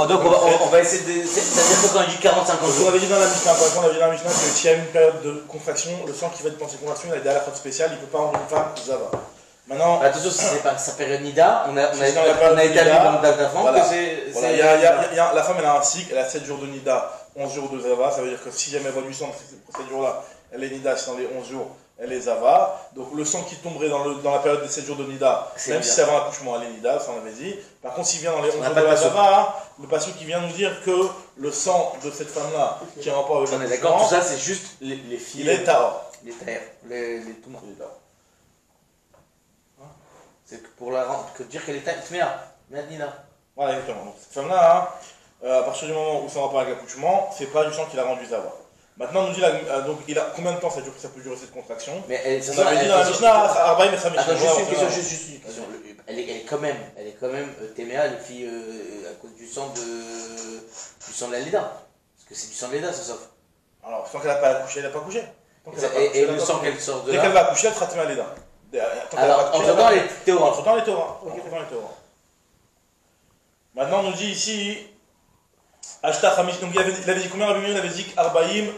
Donc on va essayer de. C'est-à-dire que quand on dit 40-50 jours. On avait dit dans la Mishnah, par exemple, on avait dit dans la Mishnah que s'il y a une période de contraction, le sang qui va être pensé contraction, il a des halachot spéciales, il ne peut pas rendre une femme zava. Maintenant. Attention, si c'est pas sa période Nida, on a établi dans le date d'avant que c'est. La femme elle a un cycle, elle a 7 jours de Nida, 11 jours de zava, ça veut dire que si jamais elle voit du sang pour 7 jours-là, elle est Nida, si dans les 11 jours, elle est Zava. Donc le sang qui tomberait dans la période des 7 jours de Nida, même si c'est avant l'accouchement, elle est Nida, ça on avait dit. Par contre, s'il vient dans les 11 jours de la Zava, le patient qui vient nous dire que le sang de cette femme-là, qui est en rapport avec l'accouchement. On est d'accord, tout ça c'est juste les filles. Il est Tahor. Les Tahor. Les Toumans. C'est que pour dire qu'elle est Tahor. Nida. Voilà, exactement. Donc cette femme-là, à partir du moment où c'est en rapport avec l'accouchement, c'est pas du sang qu'il a rendu Zava. Maintenant, on nous dit, donc, il a combien de temps ça peut durer cette contraction? Mais on avait dit dans la Mishnah, Arbaïm et Khamishim. Attends, juste une question. Elle est quand même Téméa, les filles, à cause du sang de la Lida. Parce que c'est du sang de Lida, ça sauf. Alors, tant qu'elle n'a pas accouché, elle n'a pas accouché. Et le sang qu'elle sort de là. Dès qu'elle va accoucher, elle sera Téméa Lida. Alors, entre-temps, elle est Théora. Entre-temps, elle est Théora. Ok, entre-temps, elle est Théora. Maintenant, on nous dit ici, Ashta Khamishim. Donc, il avait dit combien? Il avait dit Arbaïm.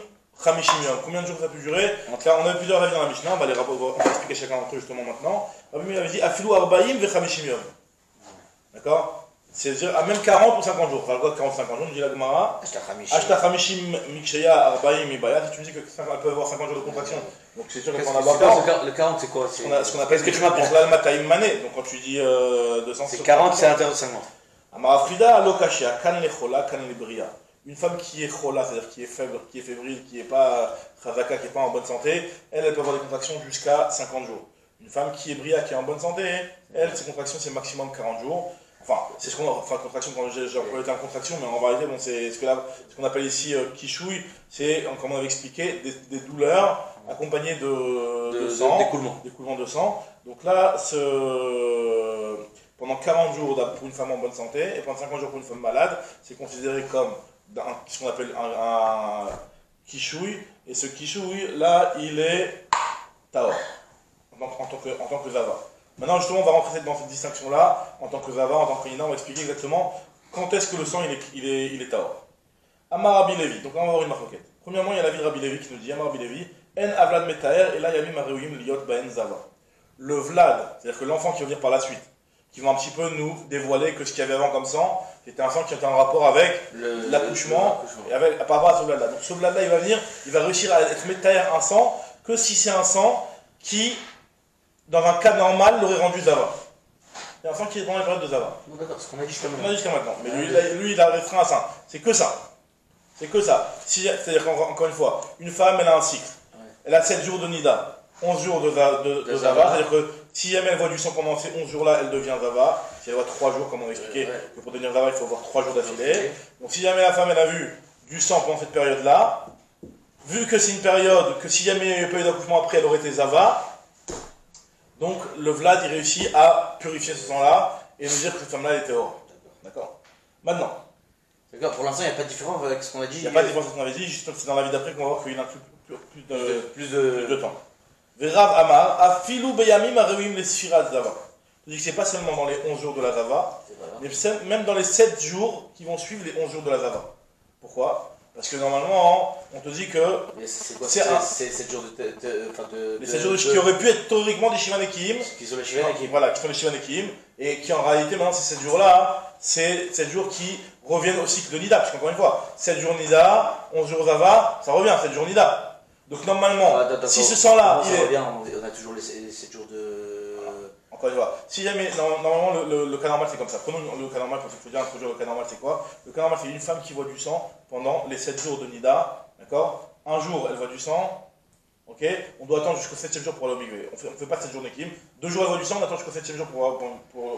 Combien de jours ça a pu durer? Car on avait plusieurs avis dans la Mishnah, on va expliquer chacun d'entre eux justement maintenant. Rabbi Meir avait dit Afilou Arbaïm ve Chamishim Yom. D'accord? C'est-à-dire à même 40 ou 50 jours. Enfin, quoi, 40 ou 50 jours, nous dit la Gemara. Ashta Chamishim Miksheya Arbaïm Ibaya. Si tu me dis qu'elle peut avoir 50 jours de contraction, donc c'est sûr qu'elle peut en avoir 40. Le 40, c'est quoi? Ce qu'on appelle ce que tu m'apprends. L'Almataïm Mané. Donc quand tu dis 200, c'est 40, c'est à l'intérieur de 50. Amara Frida Alokashia, Kan Lechola, Kan Lebria. Une femme qui est chola, c'est-à-dire qui est faible, qui est fébrile, qui n'est pas chazaka, qui n'est pas en bonne santé, elle peut avoir des contractions jusqu'à 50 jours. Une femme qui est bria, qui est en bonne santé, elle, ses contractions, c'est maximum 40 jours. Enfin, c'est ce qu'on contraction, quand j'ai employé le terme contraction, mais en réalité, bon, c'est ce qu'on appelle ici kishouille, c'est, comme on avait expliqué, des douleurs accompagnées de sang, d'écoulement de sang. Donc là, pendant 40 jours pour une femme en bonne santé, et pendant 50 jours pour une femme malade, c'est considéré comme ce qu'on appelle un kishouille, et ce kishouille là il est taor en tant que zava. Maintenant justement on va rentrer dans cette distinction là en tant que zava, en tant que nina, on va expliquer exactement quand est-ce que le sang il est taor. Amar Rabbi Levi, donc là on va avoir une marquette. Premièrement il y a l'avis de Rabbi Levi qui nous dit Amar Rabbi Levi en avlad metaer et là yamim areuyim liot baen zava. Le vlad, c'est-à-dire que l'enfant qui va venir par la suite, qui va un petit peu nous dévoiler que ce qu'il y avait avant comme sang, c'était un sang qui était en rapport avec l'accouchement, et par rapport à ce blad-là. Donc ce blad-là, il va réussir à être métaire un sang que si c'est un sang qui, dans un cas normal, l'aurait rendu Zava. C'est un sang qui est dans les périodes de Zava. D'accord, ce qu'on a dit jusqu'à maintenant. Mais lui, il a restreint un sang. C'est que ça. C'est que ça. C'est-à-dire qu'encore une fois, une femme, elle a un cycle. Elle a 7 jours de Nida. 11 jours de Zava, c'est-à-dire que si jamais elle voit du sang pendant ces 11 jours-là, elle devient Zava. Si elle voit 3 jours, comme on a expliqué, que pour devenir Zava, il faut avoir 3 jours d'affilée. Donc si jamais la femme elle a vu du sang pendant cette période-là, vu que c'est une période que si jamais il n'y avait pas eu d'accouchement après, elle aurait été Zava, donc le Vlad il réussit à purifier ce sang-là et nous dire que cette femme-là elle était hors. D'accord? Maintenant. D'accord, pour l'instant il n'y a pas de différence avec ce qu'on a dit. Il n'y a pas de différence avec ce qu'on avait dit, juste c'est dans la vie d'après qu'on va voir qu'il inclut plus de temps. Verav Amar, Afilou Beyamim Areuim les Sfirat Zava. Je dis que c'est pas seulement dans les 11 jours de la Zava, mais même dans les 7 jours qui vont suivre les 11 jours de la Zava. Pourquoi? Parce que normalement, on te dit que. C'est 7 jours les 7 jours qui auraient pu être théoriquement des Shivan Ekim. Qui sont les Shivan Ekim. Voilà, qui sont les Shivan Ekim. Et qui en réalité, maintenant, ces 7 jours-là, c'est 7 jours qui reviennent au cycle de Nida. Parce qu'encore une fois, 7 jours Nida, 11 jours Zava, ça revient, 7 jours Nida. Donc normalement, si ce sang-là, on a toujours les 7 jours de... Encore une fois, si jamais, normalement le cas normal c'est comme ça. Prenons le cas normal, parce qu'il faut dire introduire le cas normal c'est quoi? Le cas normal c'est une femme qui voit du sang pendant les 7 jours de Nida, d'accord? Un jour elle voit du sang, ok? On doit attendre jusqu'au 7e jour pour aller au mikvé. On ne fait pas 7 jours d'Ekim. 2 jours elle voit du sang, on attend jusqu'au 7e jour pour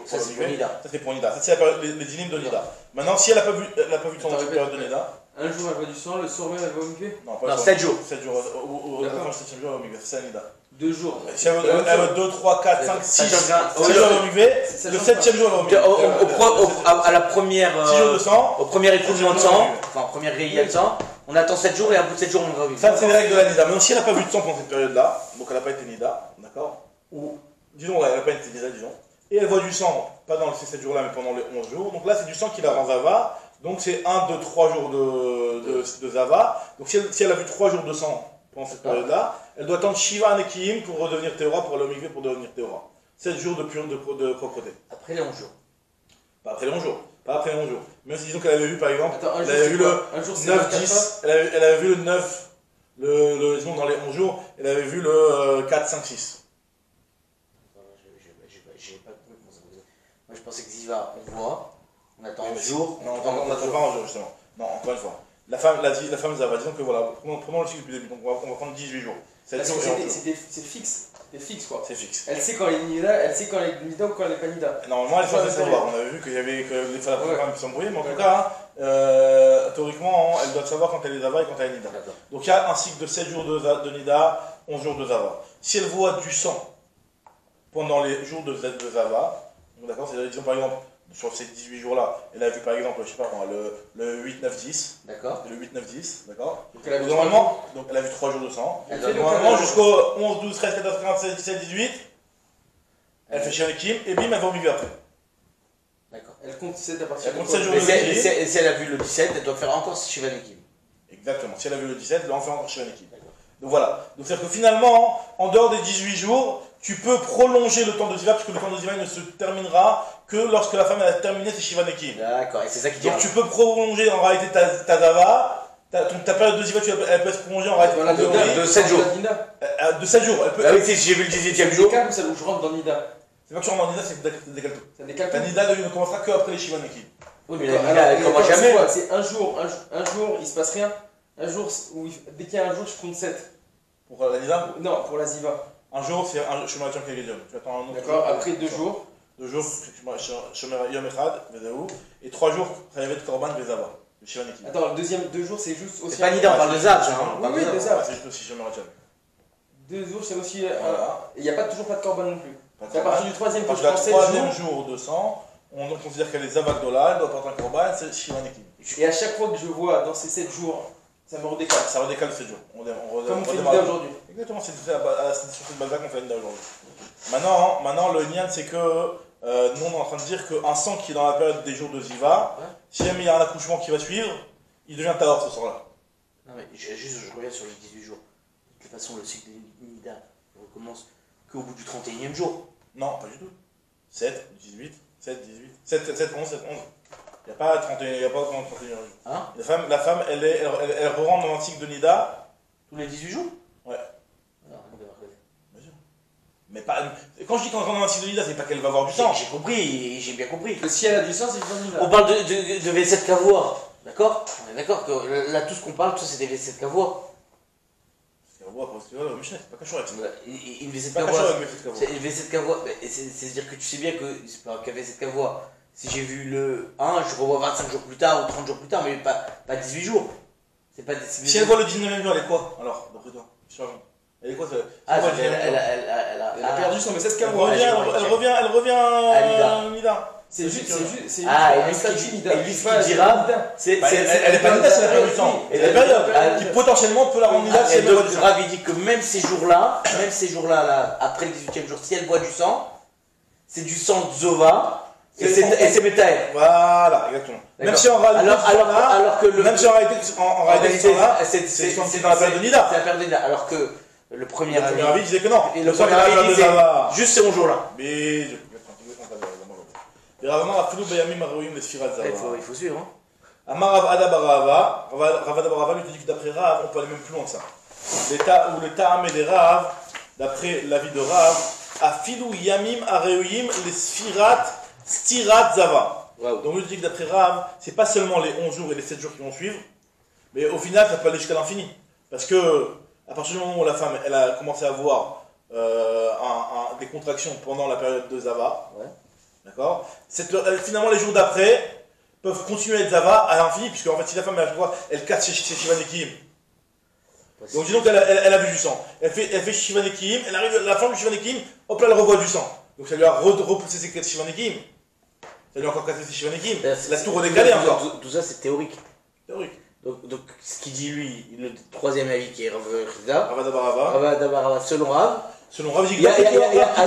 ça c'est pour Nida. Ça c'est pour Nida. Ça c'est les dynimes de Nida. Maintenant si elle n'a pas vu de sang dans cette période de Nida... Un jour elle voit du sang, le soir même elle va au mikvé? Non, 7 jours. 7 jours. Au 7e jour au mikvé, c'est ça Nida. 2 jours. Si elle veut 2, 3, 4, 5, 6 jours au mikvé, le 7e jour au mikvé. À la première. 6 jours de sang. Au premier écoulement de sang, enfin au premier réveil de sang, on attend 7 jours et à bout de 7 jours on va au mikvé. Ça c'est les règles de la Nida. Mais si elle n'a pas vu de sang pendant cette période-là, donc elle n'a pas été Nida, d'accord? Ou, disons, elle n'a pas été Nida, disons. Et elle voit du sang, pas dans ces 7 jours-là, mais pendant les 11 jours. Donc là c'est du sang qui la rend Zava. Donc c'est 1, 2, 3 jours de Zava. Donc si elle a vu 3 jours de sang pendant cette période-là, elle doit attendre Shiva Nekiim pour redevenir Théora, pour aller au mikvé pour devenir Théora. 7 jours de propreté. Après les 11 jours. Pas après les 11 jours. Pas après les 11 jours. Même si disons qu'elle avait vu par exemple, Attends, elle avait vu le un jour, c'est 9, 24 10, elle avait vu le 9, disons dans les 11 jours, elle avait vu le 4, 5, 6. J'ai pas compris comment ça fonctionne. Moi je pensais que Ziva, on voit, on attend 11 Mais jours. Non, on n'attend pas 11 jours justement. Non, encore une fois. La femme Zava, disons que voilà, prenons le cycle depuis le début, donc on va prendre 18 jours. Parce que 7 jours et 11 jours. c'est fixe. C'est fixe quoi. C'est fixe. Elle sait quand elle est Nida, elle sait quand elle est Nida ou quand elle est pas Nida. Normalement, elle est censée savoir. On avait vu qu'il y avait que des fois la femme qui s'embrouillait, mais en tout cas, théoriquement, elle doit savoir quand elle est Zava et quand elle est Nida. Donc il y a un cycle de 7 jours de Nida, 11 jours de Zava. Si elle voit du sang pendant les jours de Zava, d'accord, c'est-à-dire, disons par exemple, sur ces 18 jours-là, elle a vu par exemple, je sais pas moi, le 8, 9, 10. D'accord. Le 8, 9, 10, d'accord. Donc elle a vu Normalement, donc elle a vu 3 jours de sang. Elle fait Normalement, jusqu'au 11, 12, 13, 14, 15, 16, 17, 18, elle fait Shivanekim et bim, elle va au milieu après. D'accord. Elle compte 7 à partir Elle de compte quoi 7 jours. Mais si elle a vu le 17, elle doit faire encore Shiva Nekiim. Exactement. Si elle a vu le 17, elle va en faire encore Shivanekim. Donc voilà. Donc c'est-à-dire que finalement, en dehors des 18 jours, tu peux prolonger le temps de Ziva, puisque le temps de Ziva ne se terminera que lorsque la femme a terminé ses Shivanekim. D'accord, et c'est ça qui dit. Donc tu peux prolonger en réalité ta Zava, ta période de Ziva, elle peut être prolongée en réalité. Voilà, de 7 jours. De 7 jours. Elle peut, Ah oui, si j'ai vu le 18e C'est jour. décale ou celle où je rentre dans Nida. c'est pas que tu rentres en Nida, c'est que décale tout. Ça décale Ta tout. Nida ne commencera que après les Shivanekim. Oui, mais Alors, la elle commence c'est jamais. quoi C'est un jour, il se passe rien. Un jour, dès qu'il y a un jour, je compte 7. Pour la Nida, Non, pour la Ziva. un jour, c'est un Shomer Yom Kegedion. Tu attends un autre D'accord. jour. Après 2 jours. 2 jours, Shomer Yom Echad, Vezaou. Et 3 jours, Chayavet Korban, Vezava. Le Shivanekim. Attends, le deuxième 2 jours, c'est juste aussi. C'est pas Nida, on parle de Zav, hein. Oui, oui, de Zav. C'est juste aussi Shomer Yom. 2 jours, c'est aussi. Voilà. Il n'y a toujours pas de corban non plus. Pas de C'est à korban. partir du troisième que Parce je que prends le 7 troisième jours. jour de sang, on considère qu'elle est Zavagdola, elle doit porter un Korban, c'est Shivanekim. Et à chaque fois que je vois dans ces 7 jours, ça me redécale. Ça redécale de 7 jours. Comme on fait redémarre. Nida aujourd'hui. Exactement, c'est sur cette base-là qu'on fait Nida aujourd'hui. Maintenant, le Nian, c'est que nous, on est en train de dire qu'un sang qui est dans la période des jours de Ziva, si jamais il y a un accouchement qui va suivre, il devient Tahor ce soir-là. Non, mais je reviens sur les 18 jours. De toute façon, le cycle de Nida ne recommence qu'au bout du 31e jour. Non, pas du tout. 7, 18, 7, 18, 7, 11, 7, 11. Il n'y a pas 31, il n'y a pas 31 jours. Hein? La femme, elle rentre dans un cycle de Nida. Tous les 18 jours? Ouais. Alors, on devrait regarder. Bien sûr. Mais pas. Quand je dis qu'elle rentre dans un cycle de Nida, c'est pas qu'elle va avoir du sang. J'ai compris, j'ai bien compris. Que si elle a du sang, c'est juste Nida. On parle de V7 Cavois, d'accord? On est d'accord que là, tout ce qu'on parle, tout ça, c'est des V7 Cavois. C'est un parce que le Mishneh, c'est pas cachot avec ça. Une V7 C'est pas Cavois, cachot avec V7 Cavois. c'est une V7 Cavois, c'est-à-dire que tu sais bien que c'est pas qu'un V7 Cavois. Si j'ai vu le 1, je revois 25 jours plus tard ou 30 jours plus tard, mais pas 18 jours. C'est pas Si elle voit le 19e jour, elle est quoi alors, d'après toi? Elle est quoi ça? Ah, Elle voit c'est le 19e jour. Elle a perdu son V7 Elle Cavois. revient à Nida. C'est juste Ah, un et statut Nida. lui, ce qu'il dira, c'est. Bah, elle est pas Nida, c'est la période du temps. Et C'est la période qui potentiellement peut la rendre Nida si Et elle voit donc, du sang. Rav, il dit que même ces jours-là, là, après le 18e jour, si elle boit du sang, c'est du sang de Zova, et c'est Métaël. Voilà, exactement. Même si en réalité, alors que le. même si en réalité, c'est dans la période de Nida. C'est la période de Nida. Alors que le premier Le premier avis disait que non. Et le sang premier dans la avis période de disait Zava. juste ces 11 jours-là. Mais vraiment, Afilou Bayamim Arouyim les Sfirat Zava. Il faut suivre. Hein. Amar Rav Ada Barava, Rav Ada Barava lui dit que d'après Rav, on peut aller même plus loin que ça. L'état amé des Rav, d'après l'avis de Rav, Afilou Yamim Arouyim les Sfirat Stirat Zava. Wow. Donc lui dit que d'après Rav, c'est pas seulement les 11 jours et les 7 jours qui vont suivre, mais au final, ça peut aller jusqu'à l'infini. Parce que, à partir du moment où la femme elle a commencé à avoir des contractions pendant la période de Zava, Ouais. d'accord, finalement les jours d'après peuvent continuer à être Zava à l'infini, puisque en fait, si la femme elle casse ses Shivanekim. Donc disons qu'elle a vu du sang. Elle fait Shivanekim, elle arrive à la fin du Shivanekim, hop là, elle revoit du sang. Donc ça lui a repoussé ses Shivanekim. Ça lui a encore cassé ses Shivanekim. Elle a tout redécalé encore. Tout ça, c'est théorique. Théorique. Donc, ce qu'il dit lui, le troisième avis qui est Rav Chida, Ravada Barava. Rav selon Rav, selon Rav Il y a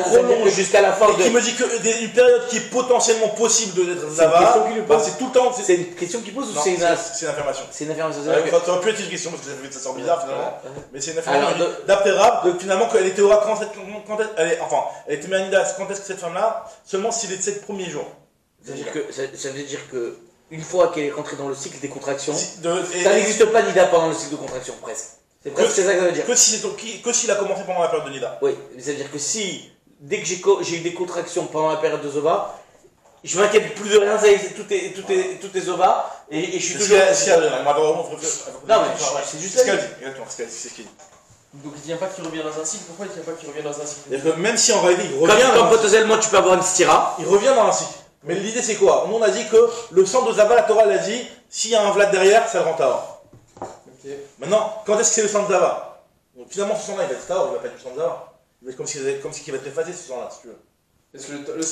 prolonge jusqu'à la fin et qui me dit qu'une période qui est potentiellement possible d'être Zava, c'est tout le temps. C'est une question qu'il pose ou c'est une affirmation? C'est une affirmation. Ça aurait pu être une question parce que ça sort bizarre finalement. Mais c'est une affirmation. D'après Rav, finalement, qu'elle était Théora quand elle est Téméanida, quand est-ce que cette femme-là? Seulement s'il est de 7 premiers jours. Ça veut dire que une fois qu'elle est rentrée dans le cycle des contractions, ça et n'existe pas Nida pendant le cycle de contraction, presque. C'est presque ça que ça veut dire. Que s'il a commencé pendant la période de Nida. Oui, ça veut dire que si, dès que j'ai eu des contractions pendant la période de Zova, je m'inquiète plus de rien, ça y est, tout est Zova, et je suis toujours. Non, mais c'est juste ce qu'elle dit. Exactement, c'est ce qu'il dit. Donc il ne tient pas qu'il revient dans un cycle. Pourquoi il ne tient pas qu'il revient dans un cycle? C'est-à-dire que même si en réalité il revient. Comme potentiellement tu peux avoir une stira. Il revient dans un cycle. Mais l'idée c'est quoi? Nous on a dit que le sang de Zava, la Torah elle a dit, s'il y a un Vlad derrière, ça le rend Tahor. Okay. Maintenant, quand est-ce que c'est le sang de Zava? Donc finalement ce sang-là il va être Tahor, il va pas être du sang de Zava. Il va être comme si il va être effacé ce sang-là, si tu veux. Parce que le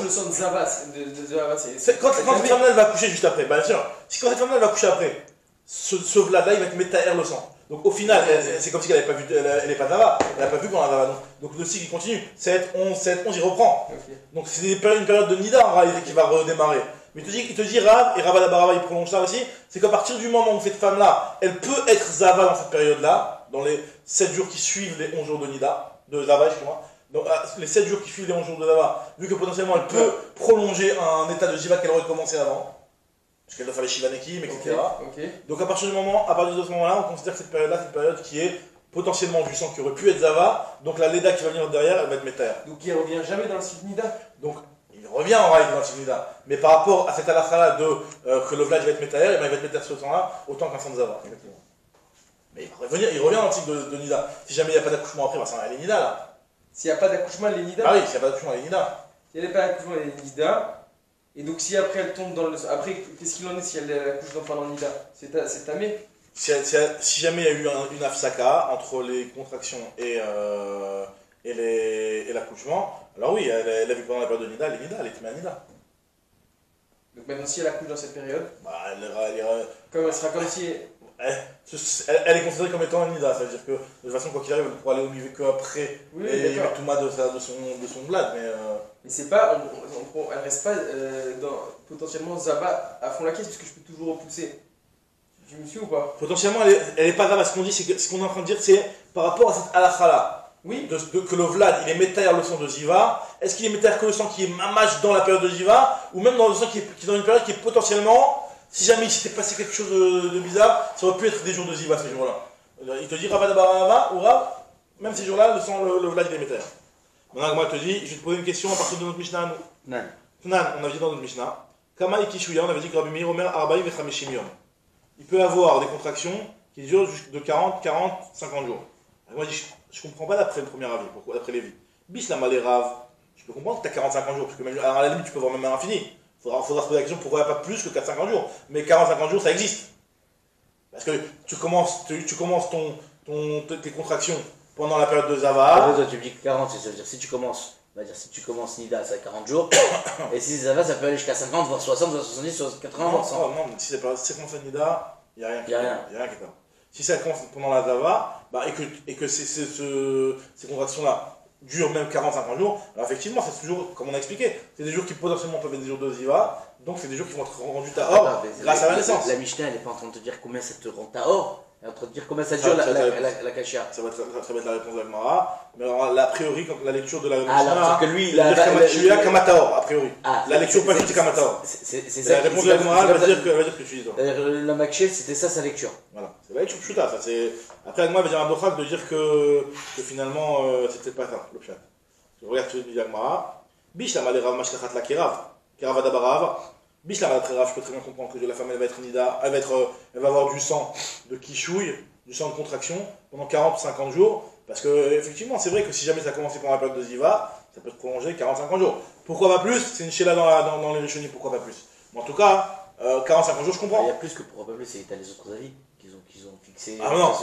sang de Zava, c'est. Quand cette femme-là elle va coucher juste après, bien sûr. Si quand cette femme-là elle va coucher après, ce Vlad-là il va te mettre Tahor le sang. Donc au final, c'est comme si elle n'avait pas vu, elle n'est pas Zava, elle n'a pas vu qu'on a Zava. Donc le cycle il continue, 7, 11, il reprend. Okay. Donc c'est une période de Nida en réalité qui va redémarrer. Mais il te dit Rav, et Rav Adabarava il prolonge ça aussi, c'est qu'à partir du moment où cette femme-là, elle peut être Zava dans cette période-là, dans les 7 jours qui suivent les 11 jours de Nida, de Zava, excuse-moi, donc les 7 jours qui suivent les 11 jours de Zava, vu que potentiellement elle peut prolonger un état de Jiva qu'elle aurait commencé avant, parce qu'elle doit faire les Shivanekim, etc. Okay. Donc à partir de ce moment-là, on considère que cette période-là, c'est une période qui est potentiellement du sang qui aurait pu être Zava, donc la Leda qui va venir derrière, elle va être Metaher. Donc il ne revient jamais dans le cycle Nida. Donc il revient en réalité dans le cycle Nida. Mais par rapport à cette halakha-là que le Vlad va être Metaher, il va être Metaher ce sang-là, autant qu'un sang de Zava. Exactement. Mais il revient dans le cycle de Nida. Si jamais il n'y a pas d'accouchement après, ça va aller Nida là. S'il n'y a pas d'accouchement, elle est Nida. Ah oui, s'il n'y a pas d'accouchement, elle est Nida. S'il n'y a pas d'accouchement, elle est Nida. Et donc si après elle tombe dans le... Après, qu'est-ce qu'il en est si elle accouche pendant Nida? C'est tamé. Si jamais il y a eu une afsaka entre les contractions et l'accouchement, alors oui, elle a vu pendant la période de Nida, elle est Nida, elle est Témé à Nida. Donc maintenant si elle accouche dans cette période, bah, elle sera comme si... Elle est considérée comme étant un Nida, ça veut dire que de toute façon, quoi qu'il arrive, elle pourra aller au milieu qu'après et mettre tout mal de son blad. Mais c'est pas, elle reste pas potentiellement Zava à fond la caisse, parce que je peux toujours repousser. Tu me suis ou pas? Potentiellement, elle est pas grave. Ce qu'on dit, c'est que ce qu'on est en train de dire, c'est par rapport à cette halakha-là, oui. Que le Vlad, il est métaire le sang de Ziva. Est-ce qu'il est métaire que le sang qui est mamash dans la période de Ziva, ou même dans le sang qui est dans une période qui est potentiellement. Si jamais il s'était passé quelque chose de bizarre, ça aurait pu être des jours de Ziva ces jours-là. Il te dit Rav Adabarava ou Rav, même ces jours-là, le Vlad il est métaire. Maintenant, moi, je te dis, je vais te poser une question à partir de notre Mishnah à nous. Nan, on avait dit dans notre Mishnah, Kama Ikishuya, on avait dit que Rabbi Meir Omer Arbaï Vechameshim Yom. Il peut avoir des contractions qui durent de 40, 50 jours. Alors, moi, je dis, je comprends pas d'après le premier avis, pourquoi d'après Lévi. Bis la Malerav, je peux comprendre que tu as 40-50 jours, parce que même, à la limite, tu peux voir même à l'infini. Faudra se poser la question pourquoi il n'y a pas plus que 4-50 jours. Mais 40-50 jours, ça existe. Parce que tu commences tes contractions pendant la période de Zava. Toi, tu me dis que 40, ça veut dire si tu commences, on va dire si tu commences Nida, ça 40 jours. Et si Zava, ça peut aller jusqu'à 50, voire 60, voire 70, voire 80, voire 100. Non, si c'est commencé à Nida, il n'y a rien qui est là. Si ça commence pendant la Zava, et que ces contractions-là durent même 40-50 jours, alors effectivement, c'est toujours, comme on a expliqué, c'est des jours qui potentiellement peuvent être des jours de Ziva, donc c'est des jours qui vont être rendus Tahor grâce à la naissance. La Mishnah, elle n'est pas en train de te dire combien ça te rend Tahor, elle est en train de te dire combien ça dure la Kashia. Ça va être la réponse de l'Agmara, mais alors, a priori, quand la lecture de la Mishnah, alors, que lui, il va dire Kamatahor, a priori. La lecture pas juste Kamatahor. C'est ça. La réponse de l'Agmara, elle va dire que tu dis. La Makshel, c'était ça sa lecture. Voilà, c'est la lecture Pshuta. Après, Agmara va dire un Dochak de dire que finalement, c'est peut-être pas ça, le Pshat. Je regarde tout de suite Agmara. Bishlam ale Rav Mashkachat la Kerav. Kerav Adabarav. Bishlam ale Rav, je peux très bien comprendre que la femme, elle va être Nida, elle va avoir du sang de Kishouille, du sang de contraction pendant 40-50 jours. Parce que, effectivement, c'est vrai que si jamais ça a commencé pendant la période de Ziva, ça peut se prolonger 40-50 jours. Pourquoi pas plus? C'est une chéla dans les Rishonim, pourquoi pas plus? Mais en tout cas, 40-50 jours, je comprends. Il y a plus que pourquoi pas plus, c'est que tu as les autres avis qu'ils ont fixé. Ah non,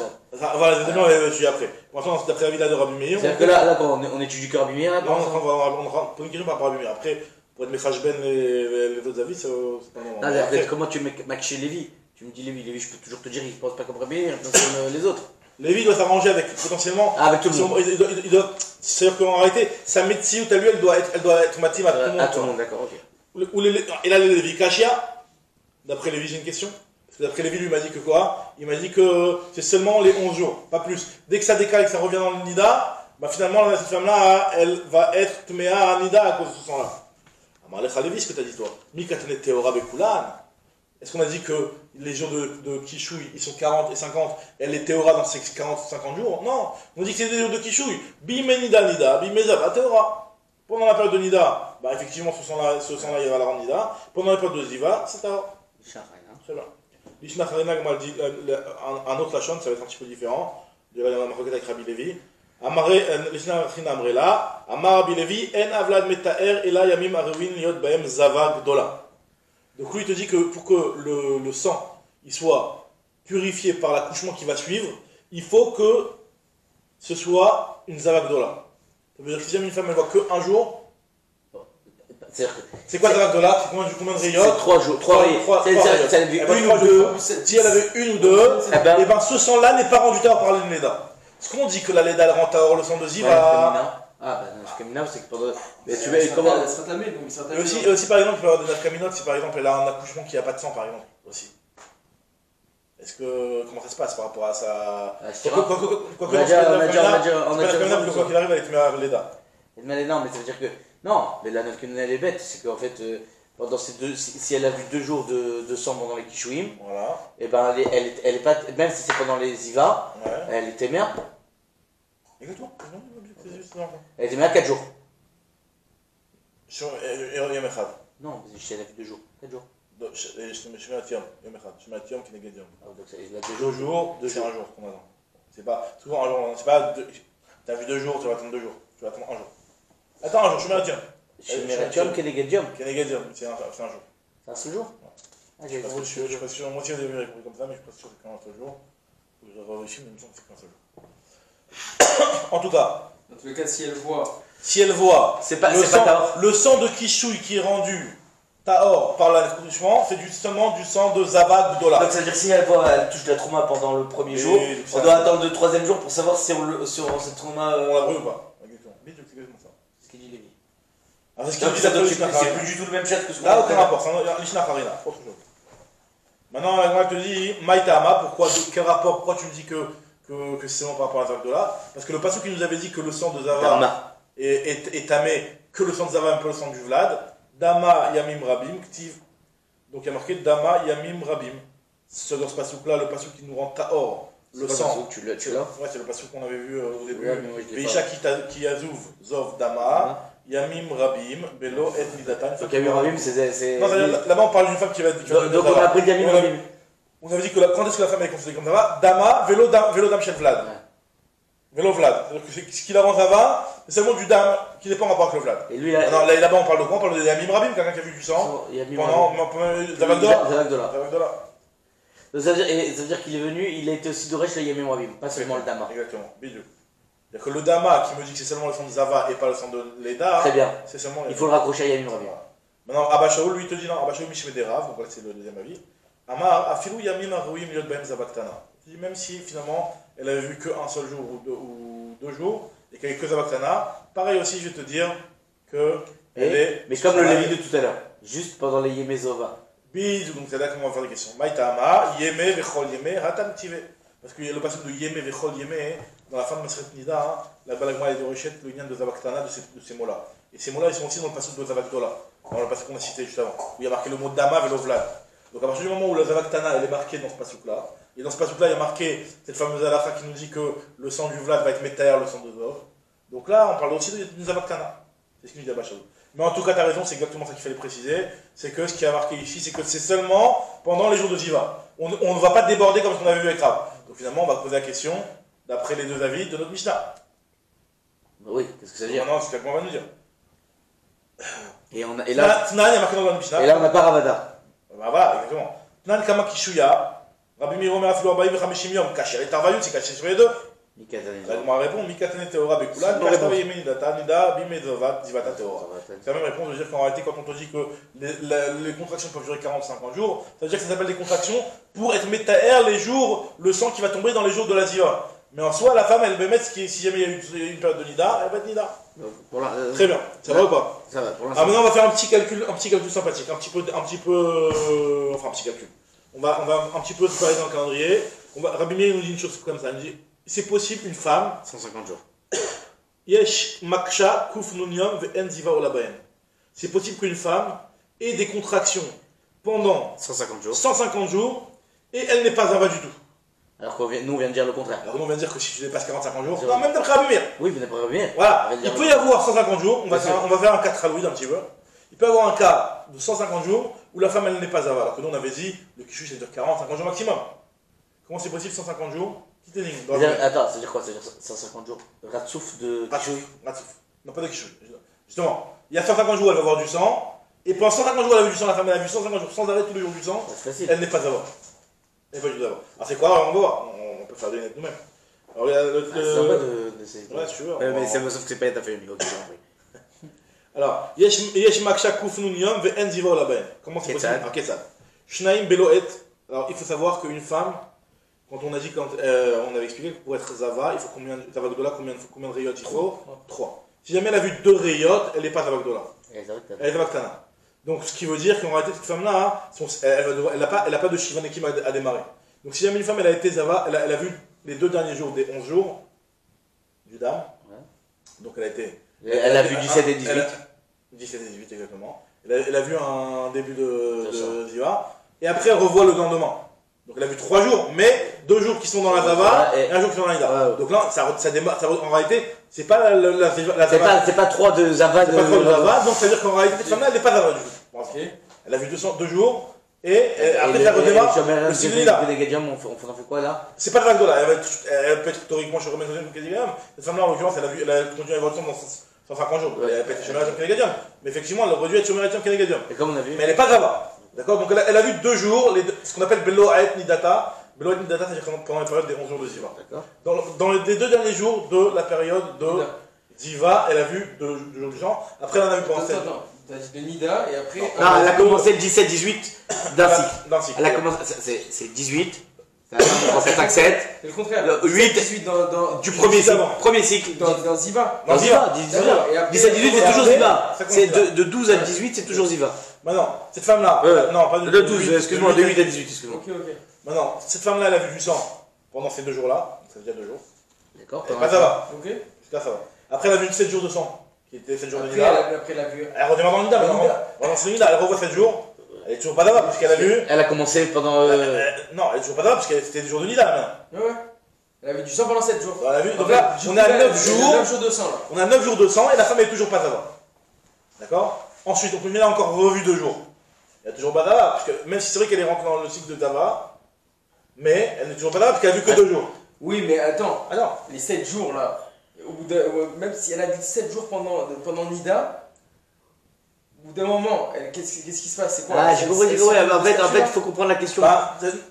voilà, je suis après. Pour l'instant, c'est d'après l'avis de Rabbi Meir. C'est-à-dire que là, quand on étudie que Rabbi Meir, on prend une question par rapport à Rabbi Meir. Après, pour être Mechashben les autres avis, c'est pas normal. Comment tu mets chez Lévi? Tu me dis Lévi, je peux toujours te dire, il ne pense pas comme Rabbi Meir, il pense comme les autres. Lévi doit s'arranger avec potentiellement. Avec tout le monde. C'est-à-dire qu'en réalité, sa médecine, à lui, elle doit être matim à tout le monde. À tout le monde, d'accord, ok. Et là, les Lévi Kachia, d'après Lévi, j'ai une question. Parce que d'après Lévi, lui, il m'a dit que quoi? Il m'a dit que c'est seulement les 11 jours, pas plus. Dès que ça décale et que ça revient dans le Nida, bah finalement, cette femme-là, elle va être Tmea à Nida à cause de ce sang-là. Amarlecha Lévi, ce que tu as dit, toi. Mikatane Teora Bekulan. Est-ce qu'on a dit que les jours de Kishouy, ils sont 40 et 50, et elle est Théora dans ces 40 ou 50 jours? Non, on dit que c'est des jours de Kishouy. Bime Nida Nida, Bime Zava Théora. Pendant la période de Nida, bah effectivement, ce sang-là, il va la rendre Nida. Pendant la période de Ziva, c'est Théora. Très bien. L'Ishna Harina, dit un autre lachon, ça va être un petit peu différent. Il y a la marquette avec Rabbi Levi. L'Ishna Harina Amrela, Amar Rabbi Levi, En Avlad Metaer, Ela Yamim Arewin Liot Baem Zava Gdola. Donc lui, il te dit que pour que le sang il soit purifié par l'accouchement qui va suivre, il faut que ce soit une zavagdola. Ça veut dire que si jamais une femme elle voit qu'un jour, c'est quoi zavagdola? C'est combien de rayons? C'est 3 jours. 3 rayons. Si elle avait une ou deux, si elle avait une ou deux, et ben ce sang-là n'est pas rendu tard par le Leda. Est-ce qu'on dit que la Leda elle rend tard le sang de Ziva? Ah, bah, nafkamina, c'est que pendant. Mais tu vas comment. Elle sera tamée, donc il sera tamée. Et aussi, par exemple, il peut y avoir des nafkaminotes si par exemple elle a un accouchement qui n'a pas de sang, par exemple, aussi. Est-ce que. Comment ça se passe par rapport à ça? Quoi qu'il arrive, elle est Tmea Leda. Non, mais ça veut dire que. Non, mais la nafkamina elle est bête, c'est qu'en fait. Pendant ces deux, si elle a vu 2 jours de sang pendant les Kishouim, voilà. Et ben elle est pas. Même si c'est pendant les Iva, ouais. Elle était mère. Exactement. Elle était mère 4 jours. Sur Yom Echad. Non, elle a vu 2 jours. 4 jours. Je mets à Tiom, Yom Echad. Je mets à Tiom qui n'est que Yom. Donc ça, il a 2 jours, c'est un jour qu'on attend. C'est pas. Souvent un jour, c'est pas. T'as vu 2 jours, tu vas attendre 2 jours. Tu vas attendre un jour. Attends un jour, je mets à Tiom. Je mets à Tiom, Kenegedium. Kenegedium, c'est un jour. C'est un seul jour? Je suis pas sûr, moi aussi au début j'ai compris comme ça, mais je suis pas sûr que c'est qu'un seul jour. Je réfléchis, mais il me semble que c'est qu'un seul jour. En tout cas. Dans tous les cas, si elle voit. Si elle voit le sang de Kishouy qui est rendu Tahor par l'accouchement, c'est seulement du sang de Zava Gdola. Donc ça veut dire que si elle touche la trauma pendant le premier jour, on doit attendre le 3e jour pour savoir si cette trauma. On la brûle ou pas. Exactement. C'est exactement ça. Ce qu'il dit Lévi. Alors c'est plus du tout le même chat que ce qu'on a. Là, aucun rapport, c'est l'Ishna Farina, autre chose. Maintenant, moi, je te dis, Maïtama, quel rapport, pourquoi tu me dis que c'est seulement par rapport à Zavdola? Parce que le passage qui nous avait dit que le sang de Zava est tamé, que le sang de Zava est un peu le sang du Vlad, Dama Yamim Rabim, Ktiv. Donc il y a marqué Dama Yamim Rabim. C'est dans ce passage-là, le passage qui nous rend Tahor. Le sang. Tu l'as? Ouais, c'est le passage qu'on avait vu au début. Veisha Kiyazuv Zov Dama. Yamim Rabim, Belo et Nidatan. Donc Yamim Rabim, c'est. Non, là-bas on parle d'une femme qui va. Donc on a appris Yamim Rabim. On avait dit que quand est-ce que la femme est considérée comme Zava? Dama, Vélo Dam Shel Vlad. Vélo Vlad. Ce qu'il avance Zava, c'est seulement du Dam qui n'est pas en rapport avec le Vlad. Et lui, là-bas on parle de quoi? On parle de Yamim Rabim, quelqu'un qui a vu du sang. Pendant Zavagdola. Ça veut dire qu'il est venu, il a été aussi doré chez Yamim Rabim, pas seulement le Dama. Exactement, bidou. C'est-à-dire que le Dama qui me dit que c'est seulement le sang de Zava et pas le sang de Leda, très bien. C'est seulement. Il faut le raccrocher à Yamim Rabim. Maintenant, Abba Shaul, lui, te dit non, Abba Shaul Mishmederav, donc là c'est le deuxième avis. Amar, Afilou Yamim Arouim Yod Ben Zabaktana. Il dit même si finalement elle avait vu qu'un seul jour ou 2 jours et qu'elle avait que Zabaktana, pareil aussi, je vais te dire que. Mais comme le Lévi de tout à l'heure, juste pendant les Yemezova. Bidou, donc c'est là qu'on va faire des questions. Maïtama, Yeme, Vechol Yeme, Hatam Tive. Parce que le passage de Yeme, Vechol Yeme, dans la fin de Masret Nida, la Balagma et de Rechet, le lien de Zabaktana de ces mots-là. Et ces mots-là, ils sont aussi dans le passage de Zavakdola, dans le passage qu'on a cité juste avant, où il y a marqué le mot Dama Velovlad. Donc à partir du moment où la Zavaktana elle est marquée dans ce passage-là, et dans ce passage-là il y a marqué cette fameuse halakha qui nous dit que le sang du Vlad va être métaire, le sang de Zov. Donc là on parle aussi d'une Zavaktana. C'est ce qu'il nous dit Abba Shaul. Mais en tout cas, tu as raison, c'est exactement ça qu'il fallait préciser. C'est que ce qui a marqué ici, c'est que c'est seulement pendant les jours de Ziva. On ne va pas déborder comme ce qu'on avait vu avec Rav. Donc finalement, on va poser la question, d'après les 2 avis, de notre Mishnah. Oui, qu'est-ce que ça veut dire? Maintenant, c'est ce qu'on va nous dire. Et là, Tnan, il y a marqué dans le Mishnah. Et là, on n'a pas Ravada. Bah voilà, exactement. Tnan Kama Kishuya, Rabbi Miro Merafilo Abaï Vechameshim Yom, Kacher et Tarvayut, c'est caché sur les 2. On va répondre Mikatane Teora Bekulan, Kastava Yemenidata, Nida, Bimedovat, Zivata Teora. C'est la même réponse, de dire qu'en réalité, quand on te dit que les contractions peuvent durer 40-50 jours, ça veut dire que ça s'appelle des contractions pour être métaère les jours, le sang qui va tomber dans les jours de la Ziva. Mais en soi, la femme, elle va mettre, si jamais il y a une période de Nida, elle va être Nida. Très bien, ça va ou pas? Ça va, pour Alors l'instant. maintenant, on va faire un petit calcul sympathique, enfin un petit calcul. On va un petit peu se parler dans le calendrier. Rabbi Meir nous dit une chose comme ça, il nous dit, c'est possible une femme, 150 jours. Yesh maksha kuf nun yom ve'en ziva ola baen. C'est possible qu'une femme ait des contractions pendant 150 jours. 150 jours et elle n'est pas zava du tout. Alors qu'on vient, nous, on vient de dire le contraire. Alors nous, on vient de dire que si tu dépasses 45 jours, C'est non, vrai. même d'après Rabbi Meir. Oui, mais d'après bien. Voilà, On va dire il peut y avoir 150 jours, on va Bien sûr. faire un cas de Halloween un petit peu. Il peut y avoir un cas de 150 jours où la femme elle n'est pas zava, alors que nous on avait dit le kishu ça dure 40, 50 jours maximum. Comment c'est possible 150 jours? Petite énigme. Attends, ça veut dire quoi? Ça veut dire 150 jours. Ratsouf de. Ratsouf. Non, pas de kishu. Justement, il y a 150 jours elle va avoir du sang, et pendant 150 jours elle a vu du sang, la femme elle a vu 150 jours sans arrêt tous les jours du sang, C'est facile. elle n'est pas zava. Elle n'est pas du tout zava. Alors c'est quoi? Alors, on va voir, on peut faire des net nous-mêmes. Alors il y a C'est sympa d'essayer. Ouais, si tu veux. Mais c'est sauf que c'est pas ta famille. Ok, j'ai compris. Alors, yesh maksha kuf nun yom ve'en ziva ola baen. Comment c'est possible? Ketzad. Ketzad. Shnaim beloet. Alors, il faut savoir qu'une femme, quand on a dit, on avait expliqué que pour être zava, il faut combien de rayot il faut? 3. Si jamais elle a vu 2 rayot, elle n'est pas zavagdola. Elle est zavaktana. Donc, ce qui veut dire qu'en réalité, cette femme-là, elle n'a pas de shivanekim à démarrer. Donc, si jamais une femme, elle a été zava, elle a vu les 2 derniers jours des 11 jours du dam. Ouais. Donc, elle a été. Elle a vu 17 et 18. 17 et 18 exactement. Elle a vu un début de Ziva. Et après elle revoit le lendemain. Donc elle a vu 3 jours, mais 2 jours qui sont dans la Zava et 1 jour qui sont dans la Nida. Donc là, ça démarre, en réalité, c'est pas la Zava. C'est pas 3 de Zava. C'est pas 3 de Zava, donc ça veut dire qu'en réalité, cette femme-là, elle n'est pas Zava du tout. Ok. Elle a vu 2 jours, et après ça redémarre. Le style de Nida. On en fait quoi là? C'est pas de Vagdola, elle peut être théoriquement chez Romain Zodien ou Kédigam. Cette femme-là, en l'occurrence, elle a continué à avoir le temps dans 150 jours. Elle a pas été chez Romain Kédigam. Mais effectivement, elle aurait dû être chez Romain Kédigam. Et comme on a vu. Mais elle n'est pas Zava. D'accord? Donc elle a vu 2 jours, ce qu'on appelle Belo Aet Nidata. Belo Aet Nidata, c'est-à-dire pendant la période des 11 jours de Ziva. D'accord. Dans les 2 derniers jours de la période de Ziva, elle a vu 2 jours du sang. Après, elle en a vu pendant 7 jours. Attends, t'as dit de Nida et après. Non, elle a commencé le 17-18 d'un cycle. D'un cycle. Elle a commencé. C'est 18. C'est 5-7. C'est le contraire. 8 18 dans du avant. premier cycle. dans Ziva. Dans Ziva. 17-18 c'est toujours Ziva. ça C'est compte de 12 à 18 c'est toujours Ziva. Maintenant, cette femme-là. Non, pas De 12, excuse-moi, de 8 à 18, excuse-moi. Ok. Maintenant, cette femme-là, elle a vu du sang pendant ces 2 jours-là. Ça veut dire 2 jours. D'accord. Elle n'est pas Zava. Ok. Jusqu'à ça va. Après, elle a vu 7 jours de sang, qui était 7 jours de Après, Nida. après, elle a vu. Elle redémarre dans le Nida, maintenant. Pendant ce Nida, elle revoit 7 jours. Elle est toujours pas Zava, puisqu'elle a vu. Elle a commencé pendant. Non, elle est toujours pas Zava, puisque c'était des jours de Nida, maintenant. Ouais. Elle a vu du sang pendant 7 jours. Elle a vu. Donc là, on est à 9 jours. 9 jours de sang là. On a 9 jours de sang et la femme est toujours pas Zava. D'accord? Ensuite, on peut a encore revu 2 jours. Elle est toujours pas Zava, parce que même si c'est vrai qu'elle est rentrée dans le cycle de Zava, mais elle n'est toujours pas Zava, parce qu'elle a vu que 2 jours. Oui, mais attends. Ah non. Les 7 jours là. Même si elle a vu 7 jours pendant Nida. Au bout d'un moment, qu'est-ce qui se passe? C'est quoi? Ah, j'ai compris. En fait, il faut comprendre la question.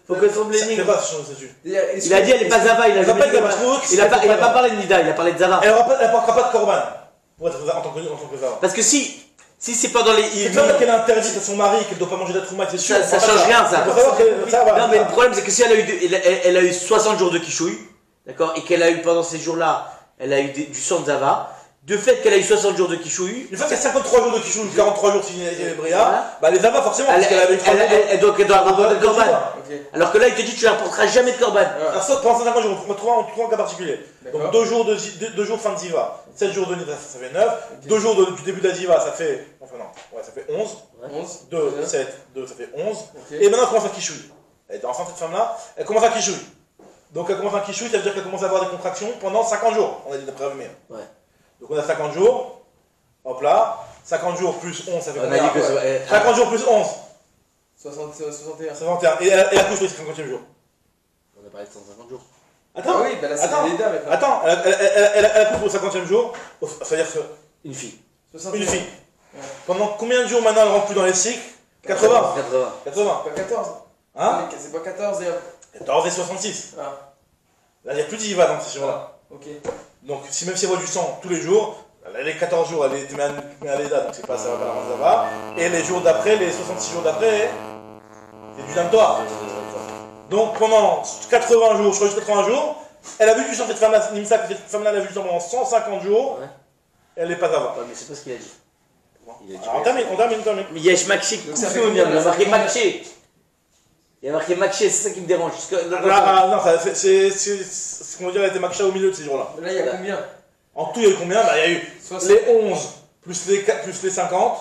Faut que son C'est l'énigme. pas ce statut. Il a dit elle est pas Zava, il a Elle va jamais pas dit- être Zava. Il a pas parlé de Nida, il a parlé de Zava. Elle ne portera pas de Korban pour être en tant que Zava. Parce que si c'est pendant les. C'est pas qu'elle est interdite à son mari, qu'elle ne doit pas manger d'être c'est sûr. Ça change rien, ça. Il faut savoir que ça va. Non, mais le problème, c'est que si elle a eu 60 jours de Kishouï, d'accord, et qu'elle a eu pendant ces jours-là, elle a eu du sang de Zava, de fait qu'elle a eu 60 jours de Kishouï, Une fois qu'elle a 53 jours de Kishou, 43 jours si elle est Bria, Voilà. bah elle les a pas forcément, parce qu'elle avait 3 jours. elle doit rapporter de Korban. Ok. Alors que là, il te dit tu ne rapporteras jamais de Korban. Alors, ça, pendant 50 jours, on prend 3 cas particuliers. Donc D'accord. 2 jours fin de Ziva, 7 jours de Nida, ça fait 9. 2 jours du début de la Ziva, ça fait. Enfin non, ouais, ça fait 11. 11. 2, 7, 2, ça fait 11. Ok. Et maintenant, elle commence à Kishouï. Elle était enceinte, cette femme-là, elle commence à Kishouï. Donc elle commence à Kishouï, ça veut dire qu'elle commence à avoir des contractions pendant 50 jours. On a dit d'après Avimir. Ouais. Donc on a 50 jours. Hop là. 50 jours plus 11, ça fait On a combien? dit que c'est. 50 jours plus 11, 61. 61. Et elle accouche le 50e jour. On a parlé de 150 jours. Attends, Ah oui, bah là c'est attends, Nida maintenant. attends, elle accouche au 50e jour, c'est-à-dire Une fille. 61. une fille. Ouais. Pendant combien de jours maintenant elle rentre plus dans les cycles? 80. 80. 80. Pas 14. Hein? C'est pas 14 et. 14 et 66. Ah, Là, il n'y a plus d'IVA dans ces jours-là. ok. Donc, si même si elle voit du sang tous les jours, elle est 14 jours, elle est à l'EDA, donc c'est pas ça, va pas la ça va. Et les jours d'après, les 66 jours d'après, c'est du Damtoir. Donc pendant 80 jours, je crois juste 80 jours, Elle a vu du sang, cette femme-là, Nimsa, cette femme-là, elle a vu du sang pendant 150 jours, Ouais. elle n'est pas avare. Ouais, mais c'est pas ce qu'il a dit. Il a dit Alors, on termine. Mais Yesh Makshi, Donc ça fait il y combien, a marqué ça fait Makshi. Il y a marqué Makshi, c'est ça qui me dérange. Non, c'est qu'on va dire, elle était Maksha au milieu de ces jours-là. Là, il y a combien En tout, il y a eu combien? Bah, il y a eu 60. les 11 plus les 4 plus les 50,